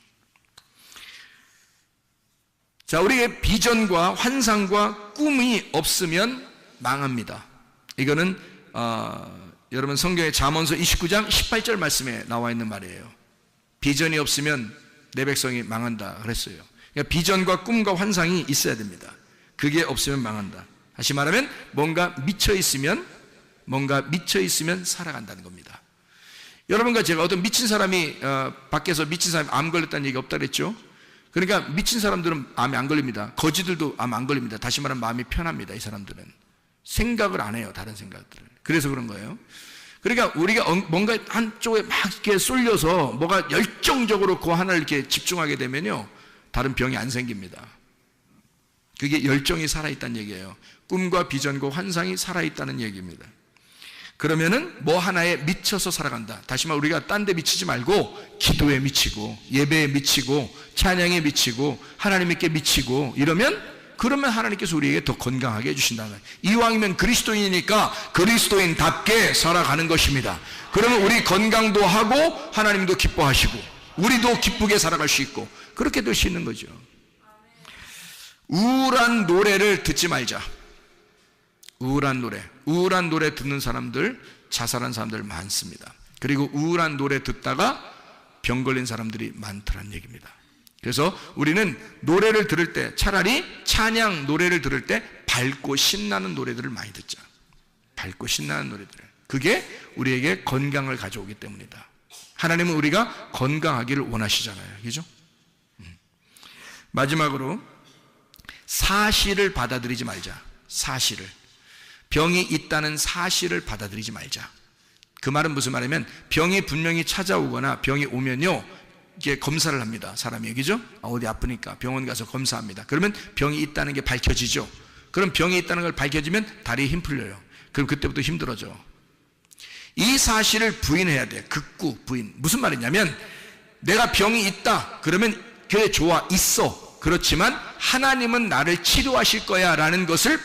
자, 우리의 비전과 환상과 꿈이 없으면 망합니다. 이거는 여러분 성경의 잠언서 29장 18절 말씀에 나와 있는 말이에요. 비전이 없으면 내 백성이 망한다 그랬어요. 그러니까 비전과 꿈과 환상이 있어야 됩니다. 그게 없으면 망한다. 다시 말하면 뭔가 미쳐 있으면 살아간다는 겁니다. 여러분과 제가 어떤 미친 사람이 밖에서 미친 사람이 암 걸렸다는 얘기 없다 그랬죠? 그러니까 미친 사람들은 암이 안 걸립니다. 거지들도 암 안 걸립니다. 다시 말하면 마음이 편합니다. 이 사람들은 생각을 안 해요. 다른 생각들을. 그래서 그런 거예요. 그러니까 우리가 뭔가 한쪽에 막 이렇게 쏠려서 뭐가 열정적으로 그 하나를 이렇게 집중하게 되면요, 다른 병이 안 생깁니다. 그게 열정이 살아있다는 얘기예요. 꿈과 비전과 환상이 살아있다는 얘기입니다. 그러면은 뭐 하나에 미쳐서 살아간다. 다시 말해 우리가 딴 데 미치지 말고 기도에 미치고 예배에 미치고 찬양에 미치고 하나님께 미치고 그러면 하나님께서 우리에게 더 건강하게 해주신다는 거예요. 이왕이면 그리스도인이니까 그리스도인답게 살아가는 것입니다. 그러면 우리 건강도 하고 하나님도 기뻐하시고 우리도 기쁘게 살아갈 수 있고 그렇게 될 수 있는 거죠. 우울한 노래를 듣지 말자. 우울한 노래 듣는 사람들, 자살한 사람들 많습니다. 그리고 우울한 노래 듣다가 병 걸린 사람들이 많더란 얘기입니다. 그래서 우리는 노래를 들을 때 차라리 찬양 노래를 들을 때 밝고 신나는 노래들을 많이 듣자. 밝고 신나는 노래들. 그게 우리에게 건강을 가져오기 때문이다. 하나님은 우리가 건강하기를 원하시잖아요. 그죠? 마지막으로 사실을 받아들이지 말자. 사실을. 병이 있다는 사실을 받아들이지 말자. 그 말은 무슨 말이냐면 병이 분명히 찾아오거나 병이 오면요, 이게 검사를 합니다. 사람이. 그죠? 어디 아프니까 병원 가서 검사합니다. 그러면 병이 있다는 게 밝혀지죠. 그럼 병이 있다는 걸 밝혀지면 다리에 힘 풀려요. 그럼 그때부터 힘들어져. 이 사실을 부인해야 돼. 극구 부인. 무슨 말이냐면 내가 병이 있다. 그러면 그래 좋아 있어. 그렇지만 하나님은 나를 치료하실 거야 라는 것을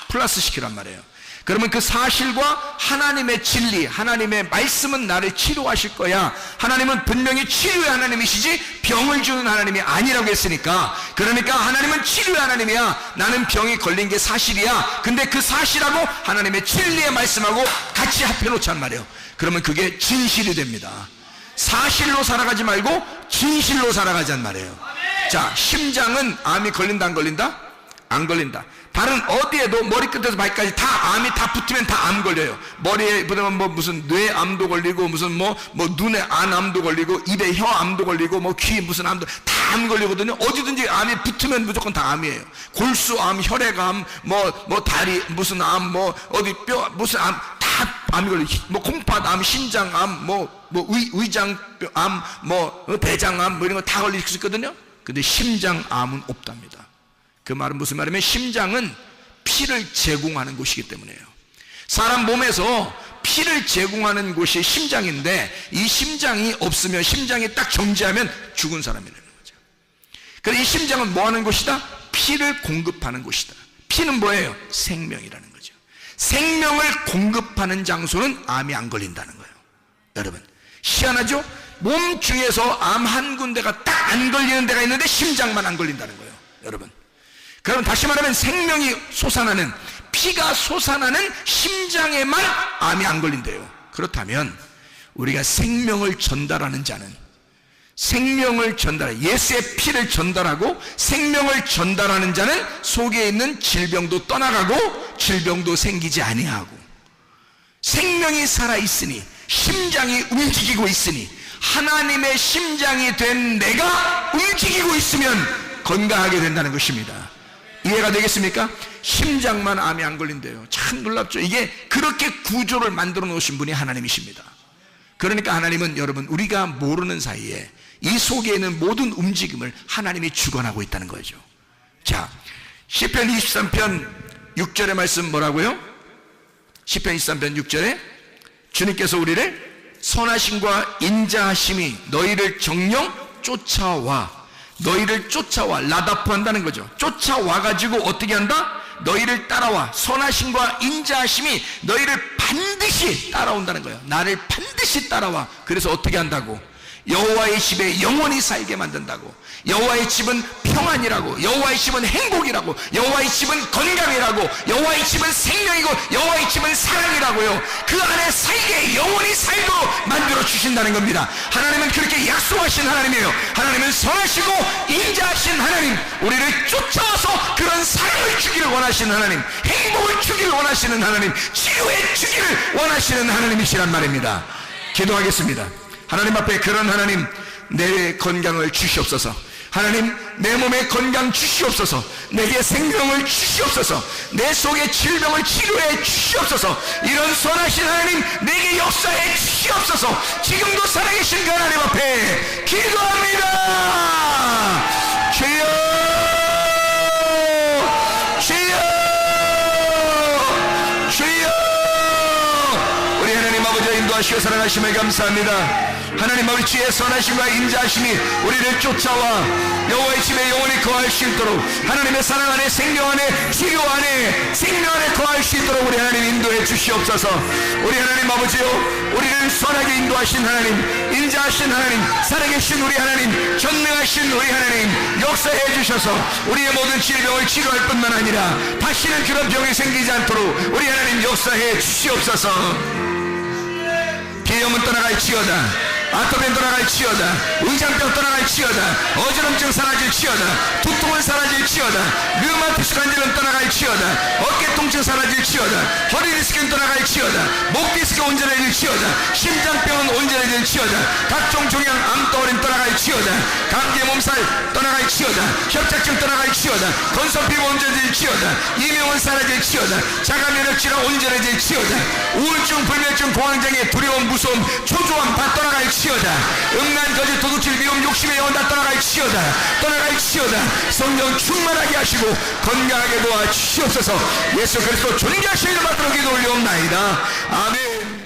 플러스 시키란 말이에요. 그러면 그 사실과 하나님의 진리, 하나님의 말씀은 나를 치료하실 거야. 하나님은 분명히 치료의 하나님이시지 병을 주는 하나님이 아니라고 했으니까, 그러니까 하나님은 치료의 하나님이야. 나는 병이 걸린 게 사실이야. 근데 그 사실하고 하나님의 진리의 말씀하고 같이 합해놓자는 말이에요. 그러면 그게 진실이 됩니다. 사실로 살아가지 말고 진실로 살아가자는 말이에요. 자, 심장은 암이 걸린다 안 걸린다? 안 걸린다. 다른 어디에도 머리끝에서 발끝까지 다 암이 다 붙으면 다 암 걸려요. 머리에 붙으면 뭐 무슨 뇌암도 걸리고 무슨 뭐 눈에 안암도 걸리고 입에 혀암도 걸리고 뭐 귀 무슨 암도 다 암 걸리거든요. 어디든지 암이 붙으면 무조건 다 암이에요. 골수암, 혈액암, 뭐 다리 무슨 암, 뭐 어디 뼈 무슨 암 다 암이 걸려. 뭐 콩팥암, 신장암, 위장암, 대장암 뭐 이런 거 다 걸릴 수 있거든요. 근데 심장암은 없답니다. 그 말은 무슨 말이냐면 심장은 피를 제공하는 곳이기 때문에요. 사람 몸에서 피를 제공하는 곳이 심장인데 이 심장이 없으면, 심장이 딱 정지하면 죽은 사람이라는 거죠. 그래서 이 심장은 뭐 하는 곳이다? 피를 공급하는 곳이다. 피는 뭐예요? 생명이라는 거죠. 생명을 공급하는 장소는 암이 안 걸린다는 거예요. 여러분, 희한하죠? 몸 중에서 암 한 군데가 딱 안 걸리는 데가 있는데 심장만 안 걸린다는 거예요. 여러분, 그럼 다시 말하면 생명이 솟아나는, 피가 솟아나는 심장에만 암이 안 걸린대요. 그렇다면 우리가 생명을 전달하는 자는, 생명을 전달해 예수의 피를 전달하고 생명을 전달하는 자는 속에 있는 질병도 떠나가고 질병도 생기지 아니하고, 생명이 살아있으니 심장이 움직이고 있으니 하나님의 심장이 된 내가 움직이고 있으면 건강하게 된다는 것입니다. 이해가 되겠습니까? 심장만 암이 안 걸린대요. 참 놀랍죠. 이게 그렇게 구조를 만들어 놓으신 분이 하나님이십니다. 그러니까 하나님은 여러분, 우리가 모르는 사이에 이 속에 있는 모든 움직임을 하나님이 주관하고 있다는 거죠. 자, 시편 23편 6절의 말씀 뭐라고요? 시편 23편 6절에 주님께서 우리를 선하심과 인자하심이 너희를 정령 쫓아와, 너희를 쫓아와, 라다프 한다는 거죠. 쫓아와가지고 어떻게 한다? 너희를 따라와. 선하심과 인자하심이 너희를 반드시 따라온다는 거예요. 나를 반드시 따라와. 그래서 어떻게 한다고? 여호와의 집에 영원히 살게 만든다고. 여호와의 집은 평안이라고, 여호와의 집은 행복이라고, 여호와의 집은 건강이라고, 여호와의 집은 생명이고, 여호와의 집은 사랑이라고요. 그 안에 살게, 영원히 살도록 만들어 주신다는 겁니다. 하나님은 그렇게 약속하신 하나님이에요. 하나님은 선하시고 인자하신 하나님, 우리를 쫓아와서 그런 사랑을 주기를 원하시는 하나님, 행복을 주기를 원하시는 하나님, 치유해 주기를 원하시는 하나님이시란 말입니다. 기도하겠습니다. 하나님 앞에, 그런 하나님, 내 건강을 주시옵소서. 하나님, 내 몸에 건강 주시옵소서. 내게 생명을 주시옵소서. 내 속의 질병을 치료해 주시옵소서. 이런 선하신 하나님, 내게 역사해 주시옵소서. 지금도 살아계신 그 하나님 앞에 기도합니다. 주여, 주여, 주여. 우리 하나님 아버지의 인도하시고 사랑하심에 감사합니다. 하나님 아버지의 선하심과 인자하심이 우리를 쫓아와 여호와의 집에 영원히 거할 수 있도록, 하나님의 사랑 안에, 생명 안에, 치료 안에, 생명 안에 거할 수 있도록 우리 하나님 인도해 주시옵소서. 우리 하나님 아버지요, 우리를 선하게 인도하신 하나님, 인자하신 하나님, 살아계신 우리 하나님, 전능하신 우리 하나님, 역사해 주셔서 우리의 모든 질병을 치료할 뿐만 아니라 다시는 그런 병이 생기지 않도록 우리 하나님 역사해 주시옵소서. 비염은 떠나갈지어다, 아토피는 떠나갈지어다, 의장병 떠나갈지어다, 어지럼증 사라질지어다, 두통은 사라질지어다, 류마티스 관절은 떠나갈지어다, 어깨 통증 사라질지어다, 허리 디스크는 떠나갈지어다, 목 디스크 온전해질지어다, 심장병은 온전해질지어다, 각종 종양 암덩어리는 떠나갈지어다, 감기 몸살 떠나갈지어다, 협착증 떠나갈지어다, 건선 피부 온전해질지어다, 이명은 사라질지어다, 자가면역질환 온전해질지어다, 우울증, 불면증, 공황장애, 두려움, 무서움, 초조함 다 떠나갈지어다, 음란, 거짓, 도둑질, 미움, 욕심의 영혼 다 떠나갈지어다, 떠나갈지어다. 성령 충만하게 하시고 건강하게 도와주시옵소서. 예수 그리스도 존귀하신 이름 받들어 기도 올리옵나이다. 아멘.